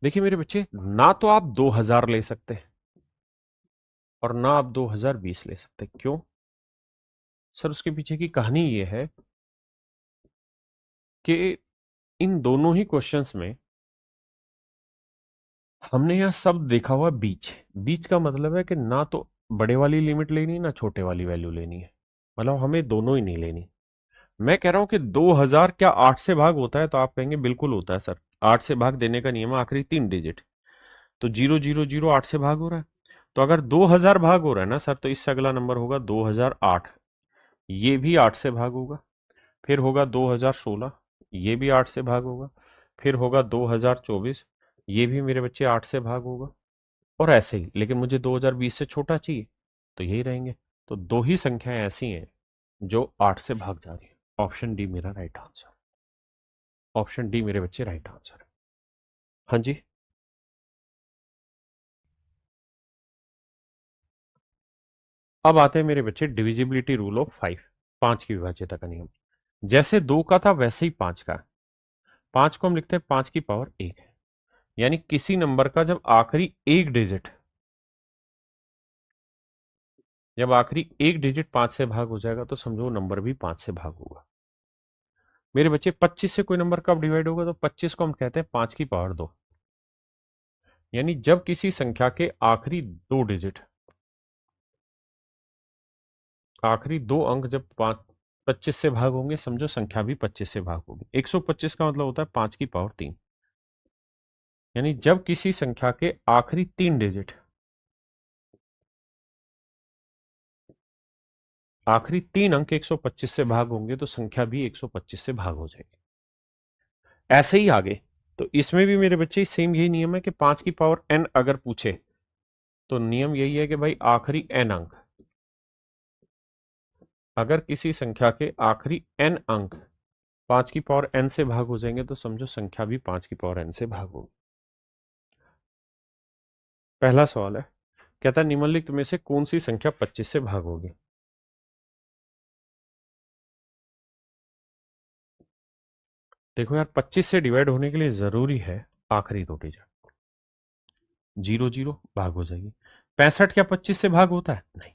देखिए मेरे बच्चे, ना तो आप 2000 ले सकते हैं और ना आप 2020 ले सकते। क्यों सर? उसके पीछे की कहानी ये है कि इन दोनों ही क्वेश्चंस में हमने यह सब देखा हुआ बीच। बीच का मतलब है कि ना तो बड़े वाली लिमिट लेनी ना छोटे वाली वैल्यू लेनी है, मतलब हमें दोनों ही नहीं लेनी। मैं कह रहा हूं कि 2000 क्या 8 से भाग होता है? तो आप कहेंगे बिल्कुल होता है सर, 8 से भाग देने का नियम है, आखिरी 3 डिजिट। तो 000 8 से भाग हो रहा है। तो अगर 2000 भाग हो रहा है ना सर, तो इससे अगला नंबर होगा 2008, ये भी 8 से भाग होगा। फिर होगा 2016, ये भी 8 से भाग होगा। फिर होगा 2024, ये भी मेरे बच्चे 8 से भाग होगा। और ऐसे ही, लेकिन मुझे 2020 से छोटा चाहिए, तो यही रहेंगे। तो दो ही संख्याएं ऐसी हैं जो 8 से भाग जा रही है। ऑप्शन डी मेरा राइट आंसर। ऑप्शन डी मेरे बच्चे राइट आंसर है। हाँ जी। अब आते हैं मेरे बच्चे डिविजिबिलिटी रूल ऑफ 5, 5 की विभाज्यता का नियम। जैसे 2 का था वैसे ही 5 का है। 5 को हम लिखते हैं 5 की पावर 1 है। यानी किसी नंबर का जब आखिरी एक डिजिट 5 से भाग हो जाएगा, तो समझो नंबर भी 5 से भाग होगा। मेरे बच्चे 25 से कोई नंबर कब डिवाइड होगा? तो 25 को हम कहते हैं 5 की पावर 2। यानी जब किसी संख्या के आखिरी दो अंक जब 25 से भाग होंगे, समझो संख्या भी 25 से भाग होगी। 125 का मतलब होता है 5 की पावर 3। यानी जब किसी संख्या के आखिरी तीन अंक 125 से भाग होंगे, तो संख्या भी 125 से भाग हो जाएगी। ऐसे ही आगे, तो इसमें भी मेरे बच्चे सेम यही नियम है कि 5 की पावर n अगर पूछे, तो नियम यही है कि भाई आखिरी n अंक, अगर किसी संख्या के आखिरी n अंक 5 की पावर n से भाग हो जाएंगे, तो समझो संख्या भी 5 की पावर n से भाग होगी। पहला सवाल है, कहता है निम्नलिखित में से कौन सी संख्या 25 से भाग होगी? देखो यार, 25 से डिवाइड होने के लिए जरूरी है आखिरी दो डिजिट। 0 0 भाग हो जाएगी। 65 क्या 25 से भाग होता है? नहीं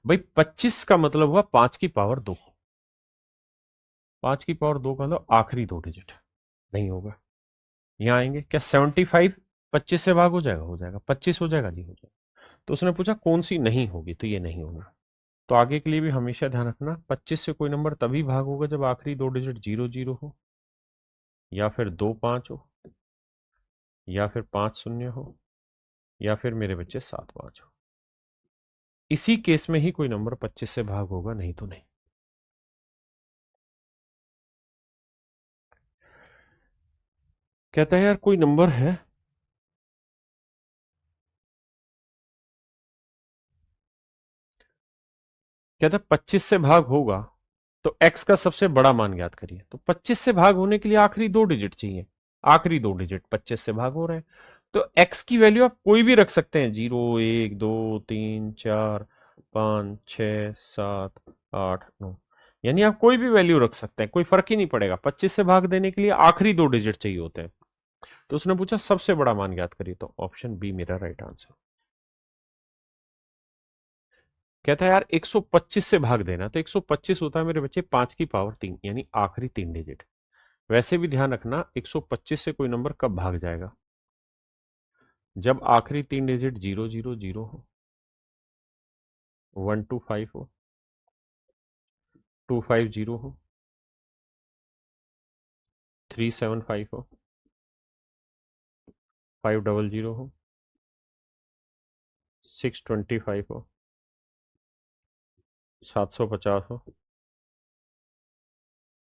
भाई, 25 का मतलब हुआ 5 की पावर 2। 5 की पावर 2 का मतलब आखिरी दो डिजिट, नहीं होगा। यहां आएंगे, क्या 75 25 से भाग हो जाएगा? हो जाएगा। 25 हो जाएगा? जी हो जाएगा। तो उसने पूछा कौन सी नहीं होगी, तो ये नहीं होगा। तो आगे के लिए भी हमेशा ध्यान रखना, 25 से कोई नंबर तभी भाग होगा जब आखिरी दो डिजिट 0 0 हो, या फिर 2 5 हो, या फिर 5 0 हो, या फिर मेरे बच्चे 7 5 हो। इसी केस में ही कोई नंबर 25 से भाग होगा, नहीं तो नहीं। कहता है यार कोई नंबर है, कहता है 25 से भाग होगा तो x का सबसे बड़ा मान ज्ञात करिए। तो 25 से भाग होने के लिए आखिरी दो डिजिट चाहिए। आखिरी दो डिजिट 25 से भाग हो रहे हैं, तो x की वैल्यू आप कोई भी रख सकते हैं, 0 1 2 3 4 5 6 7 8 9। यानी आप कोई भी वैल्यू रख सकते हैं, कोई फर्क ही नहीं पड़ेगा। 25 से भाग देने के लिए आखिरी दो डिजिट चाहिए होते हैं। तो उसने पूछा सबसे बड़ा मान ज्ञात करिए, तो ऑप्शन बी मेरा राइट आंसर। कहता है यार 125 से भाग देना, तो 125 होता है मेरे बच्चे 5 की पावर 3, यानी आखिरी तीन डिजिट। वैसे भी ध्यान रखना, 125 से कोई नंबर कब भाग जाएगा? जब आखिरी तीन डिजिट 0 0 0 हो, 1 2 5 हो, 2 5 0 हो, 3 7 5 हो, 5 0 0 हो, 6 25 हो, 750 हो,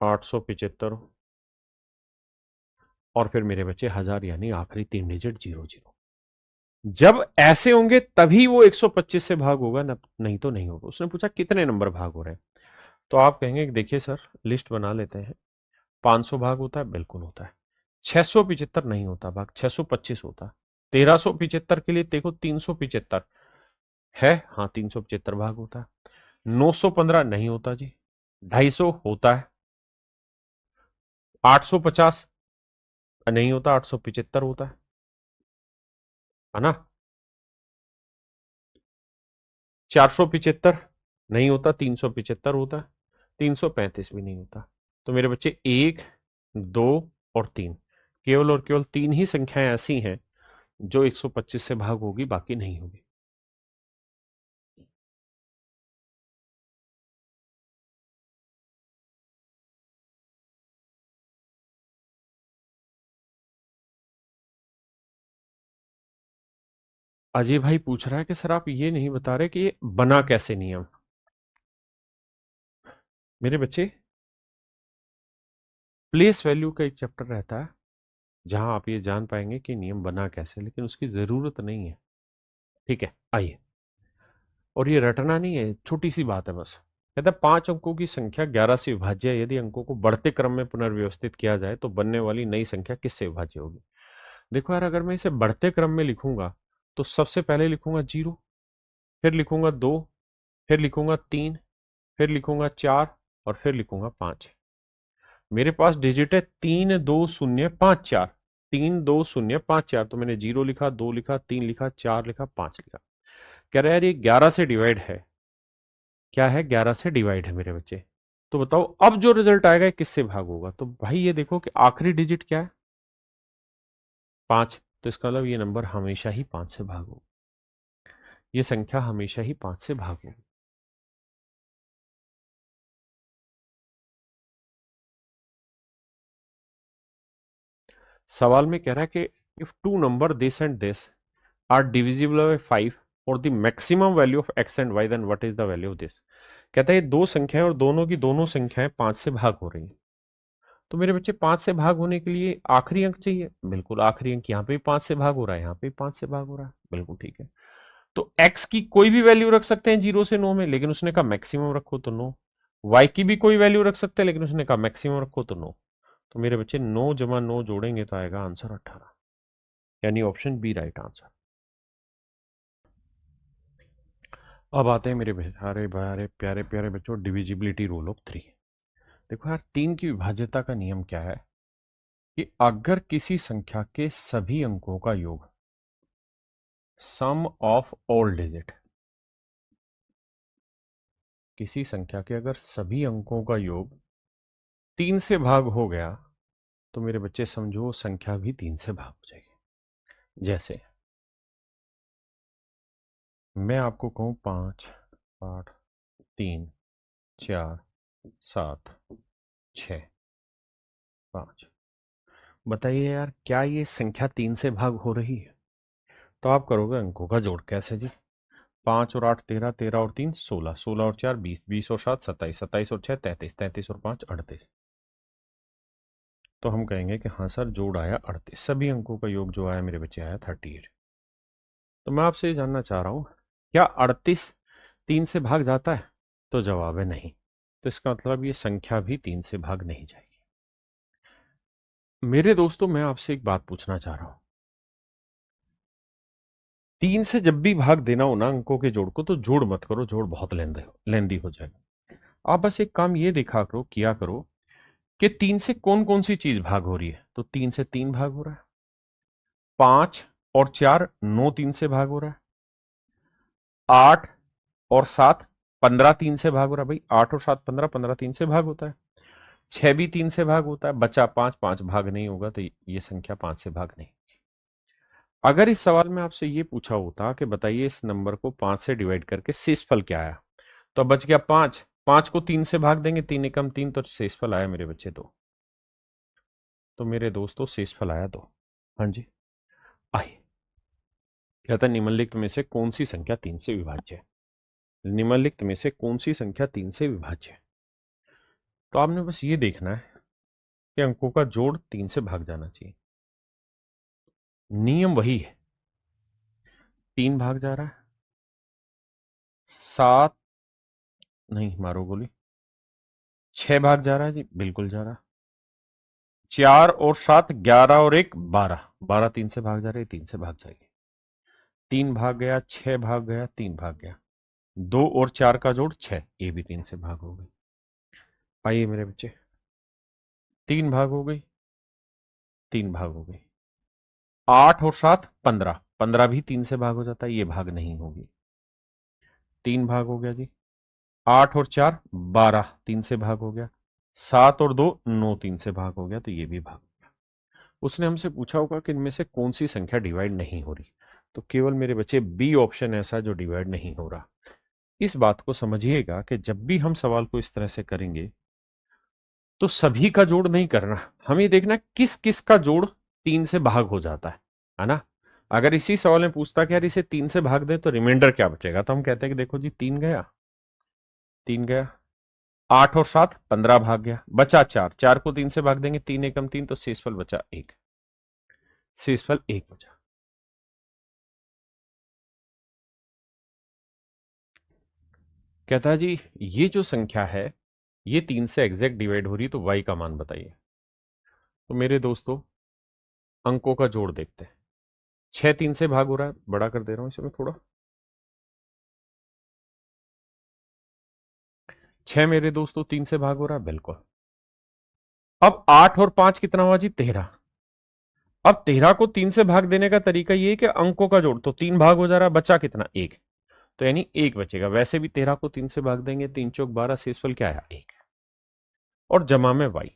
875 हो, और फिर मेरे बच्चे 1000, यानी आखिरी तीन डिजिट 0 0। जब ऐसे होंगे तभी वो 125 से भाग होगा, नहीं तो नहीं होगा। उसने पूछा कितने नंबर भाग हो रहे हैं? तो आप कहेंगे कि देखिए सर, लिस्ट बना लेते हैं। 500 भाग होता है, बिल्कुल होता है। 675 नहीं होता भाग, 625 होता है। 1375 के लिए देखो 375 है, हाँ 375 भाग होता है। 915 नहीं होता जी, 250 होता है। 850 नहीं होता, 875 होता है ना। 475 नहीं होता, 375 होता है। 335 भी नहीं होता। तो मेरे बच्चे 1, 2 और 3, केवल और केवल 3 ही संख्याएं ऐसी हैं जो 125 से भाग होगी, बाकी नहीं होगी। अजय भाई पूछ रहा है कि सर आप ये नहीं बता रहे कि ये बना कैसे नियम। मेरे बच्चे, प्लेस वैल्यू का एक चैप्टर रहता है जहां आप ये जान पाएंगे कि नियम बना कैसे, लेकिन उसकी जरूरत नहीं है। ठीक है, आइए। और ये रटना नहीं है, छोटी सी बात है बस। कहता है 5 अंकों की संख्या 11 से विभाज्य है। यदि अंकों को बढ़ते क्रम में पुनर्व्यवस्थित किया जाए तो बनने वाली नई संख्या किससे विभाज्य होगी। देखो यार, अगर मैं इसे बढ़ते क्रम में लिखूंगा तो सबसे पहले लिखूंगा 0, फिर लिखूंगा 2, फिर लिखूंगा 3, फिर लिखूंगा 4 और फिर लिखूंगा 5। मेरे पास डिजिट है 3 2 0 5 4। 3 2 0 5 4, तो मैंने 0 लिखा, 2 लिखा, 3 लिखा, 4 लिखा, 5 लिखा। कह रहा है यार ये 11 से डिवाइड है। क्या है, 11 से डिवाइड है मेरे बच्चे। तो बताओ अब जो रिजल्ट आएगा ये किससे भाग होगा। तो भाई ये देखो कि आखिरी डिजिट क्या है, 5। तो इसका मतलब ये नंबर हमेशा ही 5 से भाग होगा, ये संख्या हमेशा ही 5 से भाग होगी। सवाल में कह रहा है कि if two number this and this are divisible by 5 और the maximum value of X and Y, then what is the value of this. कहता है ये दो संख्याएं और दोनों की दोनों संख्याएं 5 से भाग हो रही हैं। तो मेरे बच्चे 5 से भाग होने के लिए आखिरी अंक चाहिए, बिल्कुल आखिरी अंक यहाँ पे 5 से भाग हो रहा है, यहाँ पे 5 से भाग हो रहा है, बिल्कुल ठीक है। तो x की कोई भी वैल्यू रख सकते हैं 0 से 9 में, लेकिन उसने कहा मैक्सिमम रखो तो 9। y की भी कोई वैल्यू रख सकते हैं, लेकिन उसने कहा मैक्सिमम रखो तो 9। तो मेरे बच्चे 9 जमा 9 जोड़ेंगे तो आएगा आंसर 18, यानी ऑप्शन बी राइट आंसर। अब आते हैं मेरे प्यारे प्यारे प्यारे प्यारे बच्चों, डिविजिबिलिटी रूल ऑफ 3। देखो यार, 3 की विभाज्यता का नियम क्या है कि अगर किसी संख्या के सभी अंकों का योग, सम ऑफ ऑल डिजिट, किसी संख्या के अगर सभी अंकों का योग 3 से भाग हो गया, तो मेरे बच्चे समझो संख्या भी 3 से भाग हो जाएगी। जैसे मैं आपको कहूं 5, 8, 3, 4, 7, 6, 5। बताइए यार, क्या ये संख्या 3 से भाग हो रही है। तो आप करोगे अंकों का जोड़ कैसे जी। 5 और 8 13, 13 और 3 16, 16 और 4 20, 20 और 7 27, 27 और 6 33, 33 और 5 38। तो हम कहेंगे कि हाँ सर, जोड़ आया 38, सभी अंकों का योग जो आया मेरे बच्चे आया 38। तो मैं आपसे ये जानना चाह रहा हूं, क्या 38 3 से भाग जाता है। तो जवाब है नहीं। तो इसका मतलब ये संख्या भी 3 से भाग नहीं जाएगी। मेरे दोस्तों, मैं आपसे एक बात पूछना चाह रहा हूं, 3 से जब भी भाग देना हो ना अंकों के जोड़ को, तो जोड़ मत करो, जोड़ बहुत लेंदी हो जाएगा। आप बस एक काम ये देखा करो, किया करो कि 3 से कौन कौन सी चीज भाग हो रही है। तो 3 से 3 भाग हो रहा है, 5 और 4 9 3 से भाग हो रहा है, 8 और 7 15 3 से भाग हो रहा है। भाई 8 और 7 15, 15 3 से भाग होता है। 6 भी 3 से भाग होता है, बचा 5, 5 भाग नहीं होगा, तो ये संख्या 5 से भाग नहीं। अगर इस सवाल में आपसे ये पूछा होता कि बताइए इस नंबर को 5 से डिवाइड करके शेषफल क्या आया, तो अब बच गया 5, 5 को 3 से भाग देंगे, 3 एकम 3, तो शेषफल आया मेरे बच्चे 2। तो मेरे दोस्तों शेषफल आया 2। हाँ जी, आइए। कहता है निम्नलिखित में से कौन सी संख्या 3 से विभाज्य है। निम्नलिखित में से कौन सी संख्या 3 से विभाज्य है। तो आपने बस ये देखना है कि अंकों का जोड़ 3 से भाग जाना चाहिए। नियम वही है, 3 भाग जा रहा है, 7 नहीं, मारो गोली, 6 भाग जा रहा है जी, बिल्कुल जा रहा। 4 और 7 11 और 1 12, 12 3 से भाग जा रहे, 3 से भाग जाएगी। 3 भाग गया, 6 भाग गया, 3 भाग गया। 2 और 4 का जोड़ 6, ये भी 3 से भाग हो गई। आइए मेरे बच्चे, 3 भाग हो गई, 3 भाग हो गई। 8 और 7 15, 15 भी 3 से भाग हो जाता है, ये भाग नहीं होगी। 3 भाग हो गया जी। 8 और 4 12, 3 से भाग हो गया। 7 और 2 9, 3 से भाग हो गया, तो ये भी भाग। उसने हमसे पूछा होगा कि इनमें से कौन सी संख्या डिवाइड नहीं हो रही, तो केवल मेरे बच्चे बी ऑप्शन ऐसा जो डिवाइड नहीं हो रहा। इस बात को समझिएगा कि जब भी हम सवाल को इस तरह से करेंगे तो सभी का जोड़ नहीं करना, हमें देखना किस किस का जोड़ 3 से भाग हो जाता है ना। अगर इसी सवाल में पूछता कि यार इसे 3 से भाग दे तो रिमाइंडर क्या बचेगा, तो हम कहते हैं कि देखो जी 3 गया, 3 गया। 8 और 7 15 भाग गया, बचा 4, 4 को 3 से भाग देंगे, 3 एकम 3, तो शेषफल बचा 1, शेषफल 1 बचा। कहता है जी ये जो संख्या है ये 3 से एग्जैक्ट डिवाइड हो रही है, तो y का मान बताइए। तो मेरे दोस्तों अंकों का जोड़ देखते हैं। 6 3 से भाग हो रहा है, बड़ा कर दे रहा हूं इसे मैं थोड़ा। 6 मेरे दोस्तों 3 से भाग हो रहा है, बिल्कुल। अब 8 और 5 कितना हुआ जी, 13। अब 13 को 3 से भाग देने का तरीका ये है कि अंकों का जोड़, तो 3 भाग हो जा रहा है, बचा कितना, 1, तो यानी 1 बचेगा। वैसे भी 13 को 3 से भाग देंगे, 3 चौक 12, शेषफल क्या आया, 1, और जमा में y।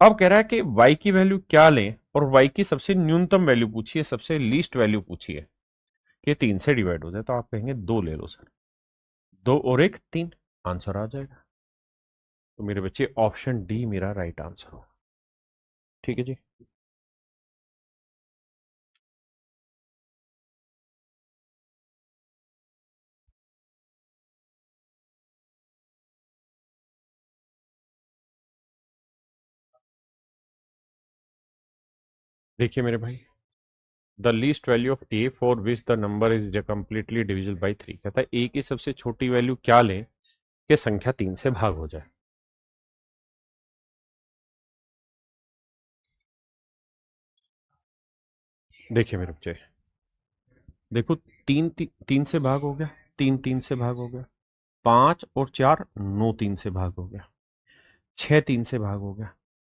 अब कह रहा है कि y की वैल्यू क्या लें, और y की सबसे न्यूनतम वैल्यू पूछिए, सबसे लीस्ट वैल्यू पूछिए कि 3 से डिवाइड हो जाए, तो आप कहेंगे 2 ले लो सर, 2 और 1 3, आंसर आ जाएगा। तो मेरे बच्चे ऑप्शन डी मेरा राइट आंसर होगा। ठीक है जी। देखिए मेरे भाई, the least value of A for which the number is completely divisible by 3, कहता है ए की सबसे छोटी वैल्यू क्या लें कि संख्या 3 से भाग हो जाए। देखिए मेरे बच्चे, देखो 3 से भाग हो गया, 3 से भाग हो गया, 5 और 4 9, 3 से भाग हो गया, 6 3 से भाग हो गया,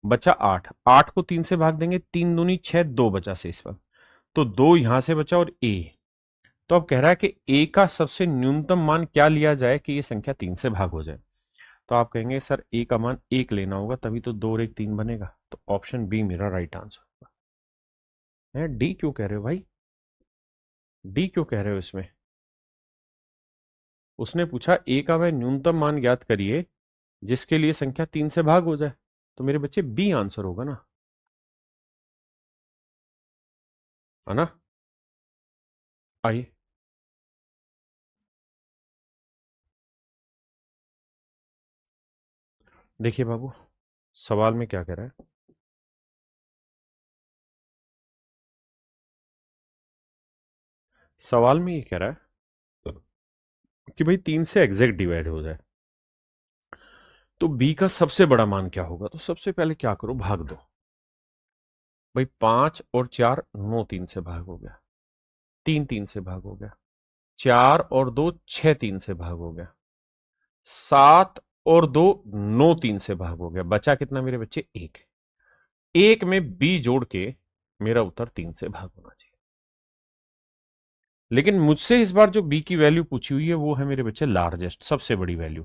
बचा 8, 8 को 3 से भाग देंगे, 3 दूनी 6, 2 बचा शेषफल, तो 2 यहां से बचा, और ए। तो अब कह रहा है कि ए का सबसे न्यूनतम मान क्या लिया जाए कि ये संख्या 3 से भाग हो जाए। तो आप कहेंगे सर ए का मान 1 लेना होगा, तभी तो 2 और 1 3 बनेगा, तो ऑप्शन बी मेरा राइट आंसर होगा। है डी क्यों कह रहे हो भाई, डी क्यों कह रहे हो इसमें। उसने पूछा ए का वह न्यूनतम मान ज्ञात करिए जिसके लिए संख्या 3 से भाग हो जाए, तो मेरे बच्चे बी आंसर होगा ना, है ना। आइए देखिए बाबू, सवाल में क्या कह रहा है। सवाल में ये कह रहा है कि भाई 3 से एग्जैक्ट डिवाइड हो जाए, तो बी का सबसे बड़ा मान क्या होगा। तो सबसे पहले क्या करो, भाग दो भाई। 5 और 4 9, 3 से भाग हो गया, 3 3 से भाग हो गया, 4 और 2 6, 3 से भाग हो गया, 7 और 2 9, 3 से भाग हो गया, बचा कितना मेरे बच्चे, 1। 1 में बी जोड़ के मेरा उत्तर 3 से भाग होना चाहिए। लेकिन मुझसे इस बार जो बी की वैल्यू पूछी हुई है वो है मेरे बच्चे लार्जेस्ट, सबसे बड़ी वैल्यू।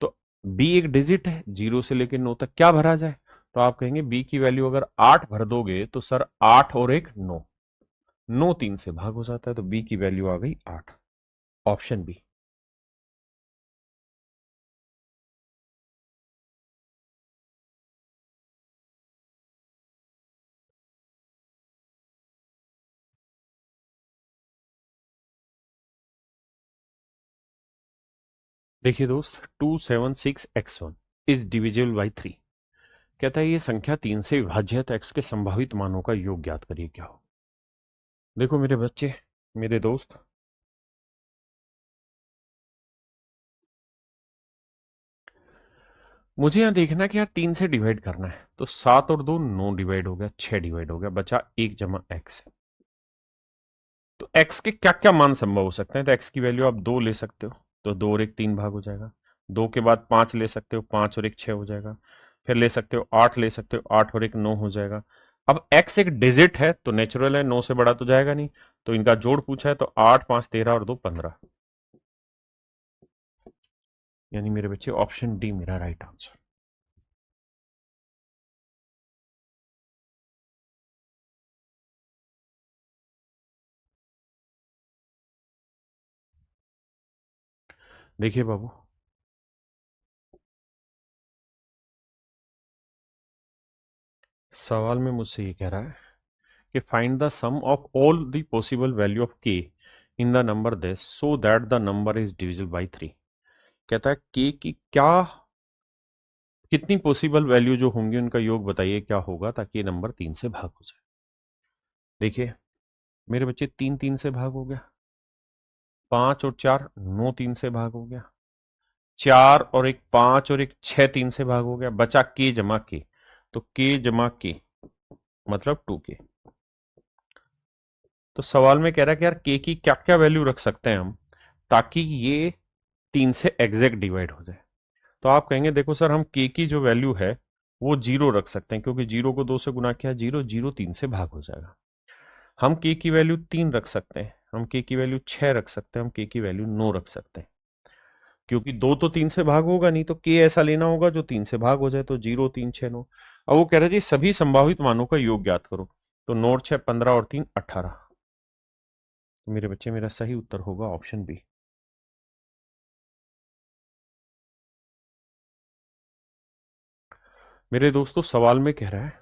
तो बी एक डिजिट है, 0 से लेकर 9 तक क्या भरा जाए। तो आप कहेंगे बी की वैल्यू अगर 8 भर दोगे तो सर 8 और 1 9, 9 3 से भाग हो जाता है, तो बी की वैल्यू आ गई 8, ऑप्शन बी। देखिए दोस्त, 276x1 इज डिविजिबल बाई 3, कहता है ये संख्या 3 से विभाज्य है, तो x के संभावित मानों का योग ज्ञात करिए क्या हो। देखो मेरे बच्चे, मेरे दोस्त, मुझे यहां देखना कि यार 3 से डिवाइड करना है, तो 7 और 2 9 डिवाइड हो गया, 6 डिवाइड हो गया, बचा 1 जमा एक्स। तो एक्स के क्या क्या मान संभव हो सकते हैं? तो एक्स की वैल्यू आप 2 ले सकते हो, तो 2 और 1 3 भाग हो जाएगा। 2 के बाद 5 ले सकते हो, 5 और 1 6 हो जाएगा। फिर ले सकते हो 8, ले सकते हो 8 और 1 9 हो जाएगा। अब एक्स एक डिजिट है तो नेचुरल है, 9 से बड़ा तो जाएगा नहीं, तो इनका जोड़ पूछा है, तो 8 5 13 और 2 15, यानी मेरे बच्चे ऑप्शन डी मेरा राइट आंसर। देखिए बाबू, सवाल में मुझसे ये कह रहा है कि find the sum of all the possible value of के in the number this so that the number is divisible by 3। कहता है के की क्या कितनी पॉसिबल वैल्यू जो होंगी उनका योग बताइए क्या होगा ताकि ये नंबर 3 से भाग हो जाए। देखिए मेरे बच्चे 3 3 से भाग हो गया, 5 और 4 9 3 से भाग हो गया, 4 और 1 5 और 1 6 3 से भाग हो गया, बचा के जमा के, तो के जमा के मतलब 2 के। तो सवाल में कह रहा है कि यार के की क्या क्या वैल्यू रख सकते हैं हम ताकि ये 3 से एग्जैक्ट डिवाइड हो जाए। तो आप कहेंगे देखो सर, हम के की जो वैल्यू है वो 0 रख सकते हैं, क्योंकि 0 को 2 से गुना किया 0 0 3 से भाग हो जाएगा। हम के की वैल्यू 3 रख सकते हैं, हम के की वैल्यू 6 रख सकते हैं, हम के की वैल्यू 9 रख सकते हैं, क्योंकि 2 तो 3 से भाग होगा नहीं, तो के ऐसा लेना होगा जो 3 से भाग हो जाए, तो 0 3 6 9। अब वो कह रहे जी सभी संभावित मानों का योग ज्ञात करो, तो 9 और 6 15 और 3 18। तो मेरे बच्चे मेरा सही उत्तर होगा ऑप्शन बी। मेरे दोस्तों सवाल में कह रहा है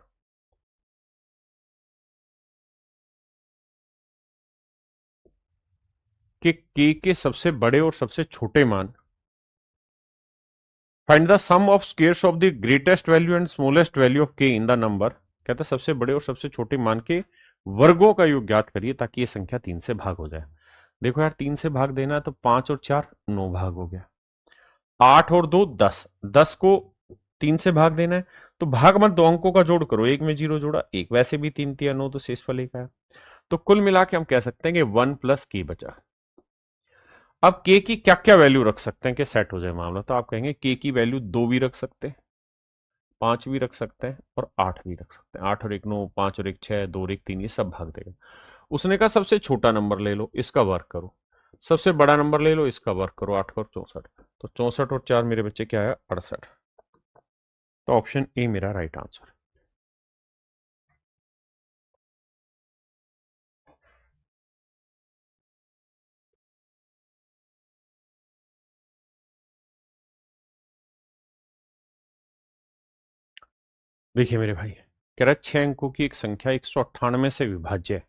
कि के सबसे बड़े और सबसे छोटे मान, find the sum of squares of the greatest value and smallest value of के इन द नंबर। कहता है सबसे बड़े और सबसे छोटे मान के वर्गों का योग ज्ञात करिए ताकि ये संख्या 3 से भाग हो जाए। देखो यार 3 से भाग देना है तो 5 और 4 9 भाग हो गया, 8 और 2 10, 10 को 3 से भाग देना है, तो भाग मत दो, अंकों का जोड़ करो, एक में 0 जोड़ा एक, वैसे भी 3 3 9 तो शेषफल एक है। तो कुल मिला के हम कह सकते हैं कि 1 प्लस के बचा। अब के की क्या क्या वैल्यू रख सकते हैं कि सेट हो जाए मामला, तो आप कहेंगे के की वैल्यू 2 भी रख सकते हैं, 5 भी रख सकते हैं और 8 भी रख सकते हैं। 8 और 1 9, 5 और 1 6, 2 और 1 3, ये सब भाग देगा। उसने कहा सबसे छोटा नंबर ले लो, इसका वर्क करो, सबसे बड़ा नंबर ले लो, इसका वर्क करो, 8 और 64, तो 64 और 4 मेरे बच्चे क्या है 68। तो ऑप्शन ए मेरा राइट आंसर। देखिए मेरे भाई, कह रहा है 6 अंकों की एक संख्या 198 से विभाज्य है,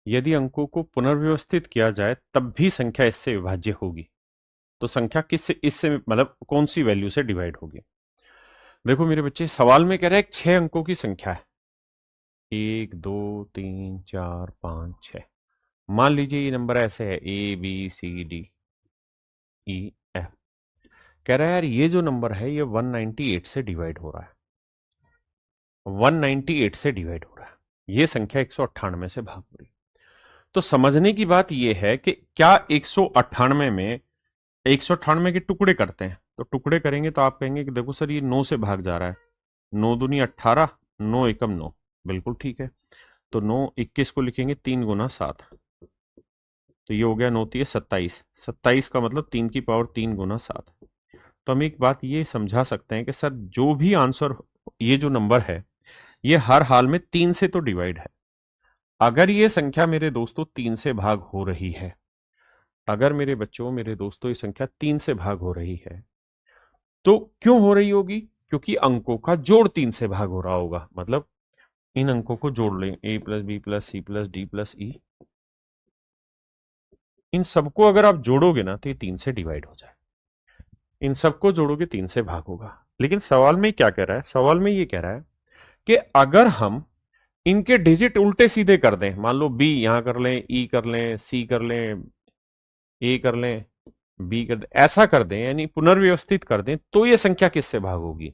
यदि अंकों को पुनर्व्यवस्थित किया जाए तब भी संख्या इससे विभाज्य होगी, तो संख्या किससे इससे मतलब कौन सी वैल्यू से डिवाइड होगी। देखो मेरे बच्चे सवाल में कह रहा है 6 अंकों की संख्या है, 1 2 3 4 5 6। मान लीजिए ये नंबर ऐसे है A B C D E F. कह रहा है यार ये जो नंबर है ये 198 से डिवाइड हो रहा है, 198 से डिवाइड हो रहा है, ये संख्या 198 से भाग हो रही है। तो समझने की बात यह है कि क्या 198 में 198 के टुकड़े करते हैं, तो टुकड़े करेंगे तो आप कहेंगे कि देखो सर ये 9 से भाग जा रहा है, 9 दूनी 18, 9 एकम 9, बिल्कुल ठीक है। तो 9 21 को लिखेंगे 3 गुना 7, तो ये हो गया 9 3 27, 27 का मतलब 3 की पावर 3 गुना 7। तो हम एक बात ये समझा सकते हैं कि सर जो भी आंसर, ये जो नंबर है ये हर हाल में 3 से तो डिवाइड है। अगर ये संख्या मेरे दोस्तों 3 से भाग हो रही है, अगर मेरे बच्चों मेरे दोस्तों ये संख्या 3 से भाग हो रही है, तो क्यों हो रही होगी? क्योंकि अंकों का जोड़ 3 से भाग हो रहा होगा, मतलब इन अंकों को जोड़ लें, A plus B plus C plus D plus E, इन सबको अगर आप जोड़ोगे ना तो ये 3 से डिवाइड हो जाए, इन सबको जोड़ोगे 3 से भाग होगा। लेकिन सवाल में क्या कह रहा है, सवाल में ये कह रहा है कि अगर हम इनके डिजिट उल्टे सीधे कर दें, मान लो बी यहां कर लें, ई कर लें, सी कर लें, ए कर लें, बी कर दें, ऐसा कर दें, यानी पुनर्व्यवस्थित कर दें, तो ये संख्या किससे भाग होगी?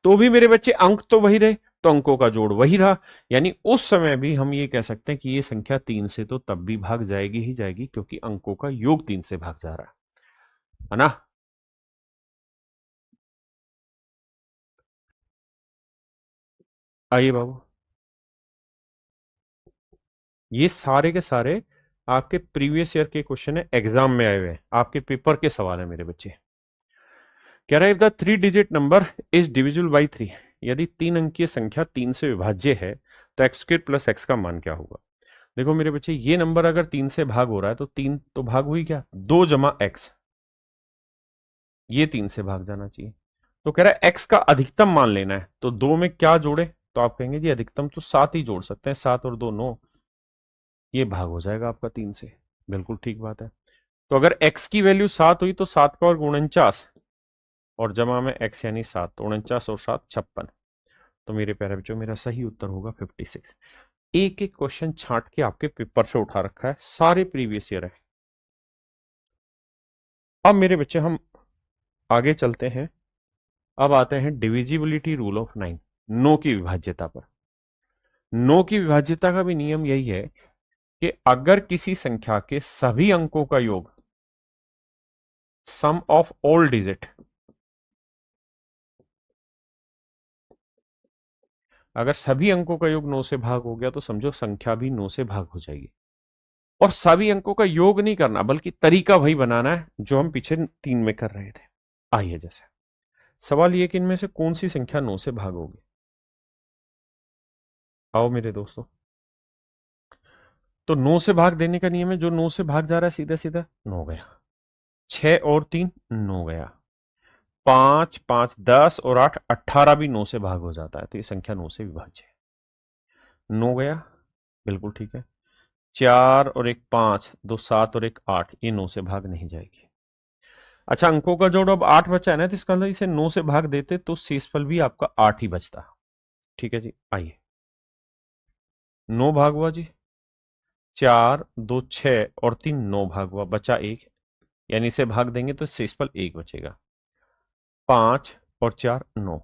तो भी मेरे बच्चे अंक तो वही रहे, तो अंकों का जोड़ वही रहा, यानी उस समय भी हम ये कह सकते हैं कि ये संख्या 3 से तो तब भी भाग जाएगी ही जाएगी, क्योंकि अंकों का योग 3 से भाग जा रहा है ना? आइए बाबू, ये सारे के सारे आपके प्रीवियस ईयर के क्वेश्चन है, एग्जाम में आए हुए हैं, आपके पेपर के सवाल है मेरे बच्चे। कह रहा है if the 3 digit number is divisible by 3, यदि 3 अंकीय संख्या 3 से विभाज्य है तो एक्स स्क्वायर प्लस एक्स का मान क्या होगा? देखो मेरे बच्चे, ये नंबर अगर 3 से भाग हो रहा है तो 3 तो भाग हुई क्या, 2 जमा एक्स, ये 3 से भाग जाना चाहिए। तो कह रहा है एक्स का अधिकतम मान लेना है, तो 2 में क्या जोड़े? तो आप कहेंगे जी अधिकतम तो 7 ही जोड़ सकते हैं, 7 और 2 9, ये भाग हो जाएगा आपका 3 से। बिल्कुल ठीक बात है। तो अगर x की वैल्यू 7 हुई तो 7 का वर्ग 49, और जमा में x यानी 7, तो 49 और 7 56। तो मेरे प्यारे बच्चों, मेरा सही उत्तर होगा 56। एक एक क्वेश्चन छांट के आपके पेपर से उठा रखा है, सारे प्रीवियस ईयर है। अब मेरे बच्चे हम आगे चलते हैं, अब आते हैं डिविजिबिलिटी रूल ऑफ 9, नो की विभाज्यता पर। नो की विभाज्यता का भी नियम यही है कि अगर किसी संख्या के सभी अंकों का योग, सम ऑफ ऑल डिजिट, अगर सभी अंकों का योग 9 से भाग हो गया तो समझो संख्या भी 9 से भाग हो जाएगी। और सभी अंकों का योग नहीं करना, बल्कि तरीका वही बनाना है जो हम पीछे 3 में कर रहे थे। आइए, जैसे सवाल ये कि इनमें से कौन सी संख्या 9 से भाग होगी? आओ मेरे दोस्तों, तो 9 से भाग देने का नियम है, जो 9 से भाग जा रहा है सीधा सीधा 9 गया, 6 और 3 9 गया, 5 5 10 और 8 18 भी 9 से भाग हो जाता है, तो ये संख्या 9 से विभाज्य है। 9 गया, बिल्कुल ठीक है। 4 और एक 5, 2 7 और एक 8, ये 9 से भाग नहीं जाएगी। अच्छा, अंकों का जोड़ अब 8 बचा है ना, तो इसका मतलब इसे 9 से भाग देते तो शेषफल भी आपका 8 ही बचता। ठीक है जी, आइए, 9 भाग हुआ जी, 4 2 6 और 3 9 भाग हुआ, बचा 1, यानी इसे भाग देंगे तो शेषफल 1 बचेगा। 5 और 4 9,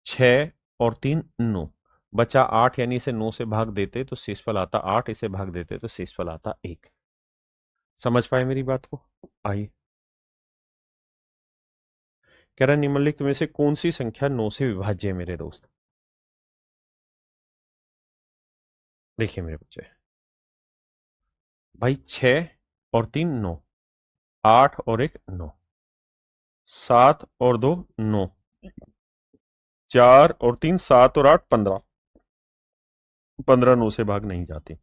6 और 3 9, बचा 8, यानी इसे 9 से भाग देते तो शेषफल आता 8, इसे भाग देते तो शेषफल आता 1। समझ पाए मेरी बात को? आइए, कह रहा है निम्नलिखित में से कौन सी संख्या 9 से विभाज्य है मेरे दोस्त? देखिए मेरे बच्चे, भाई 6 और 3 9, 8 और एक 9, 7 और 2 9, 4 और 3 7 और 8 15, 15 9 से भाग नहीं जाती,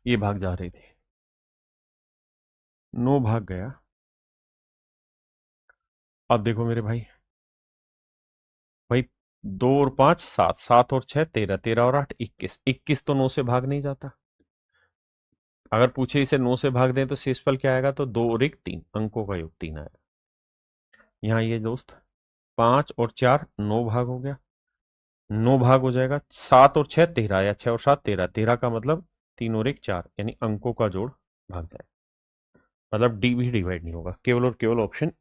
ये भाग जा रही थी, 9 भाग गया। अब देखो मेरे भाई, भाई 2 और 5 7, 7 और 6 13, 13 और 8 21, 21 तो 9 से भाग नहीं जाता। अगर पूछे इसे 9 से भाग दें तो शेषफल क्या आएगा, तो 2 और 1 3, अंकों का योग 3 आएगा। यहाँ ये दोस्त 5 और 4 9 भाग हो गया, 9 भाग हो जाएगा, 7 और 6 13, या 6 और 7 13, 13 का मतलब 3 और 1 4, यानी अंकों का जोड़ भाग जाएगा, मतलब डी भी डिवाइड नहीं होगा, केवल और केवल ऑप्शन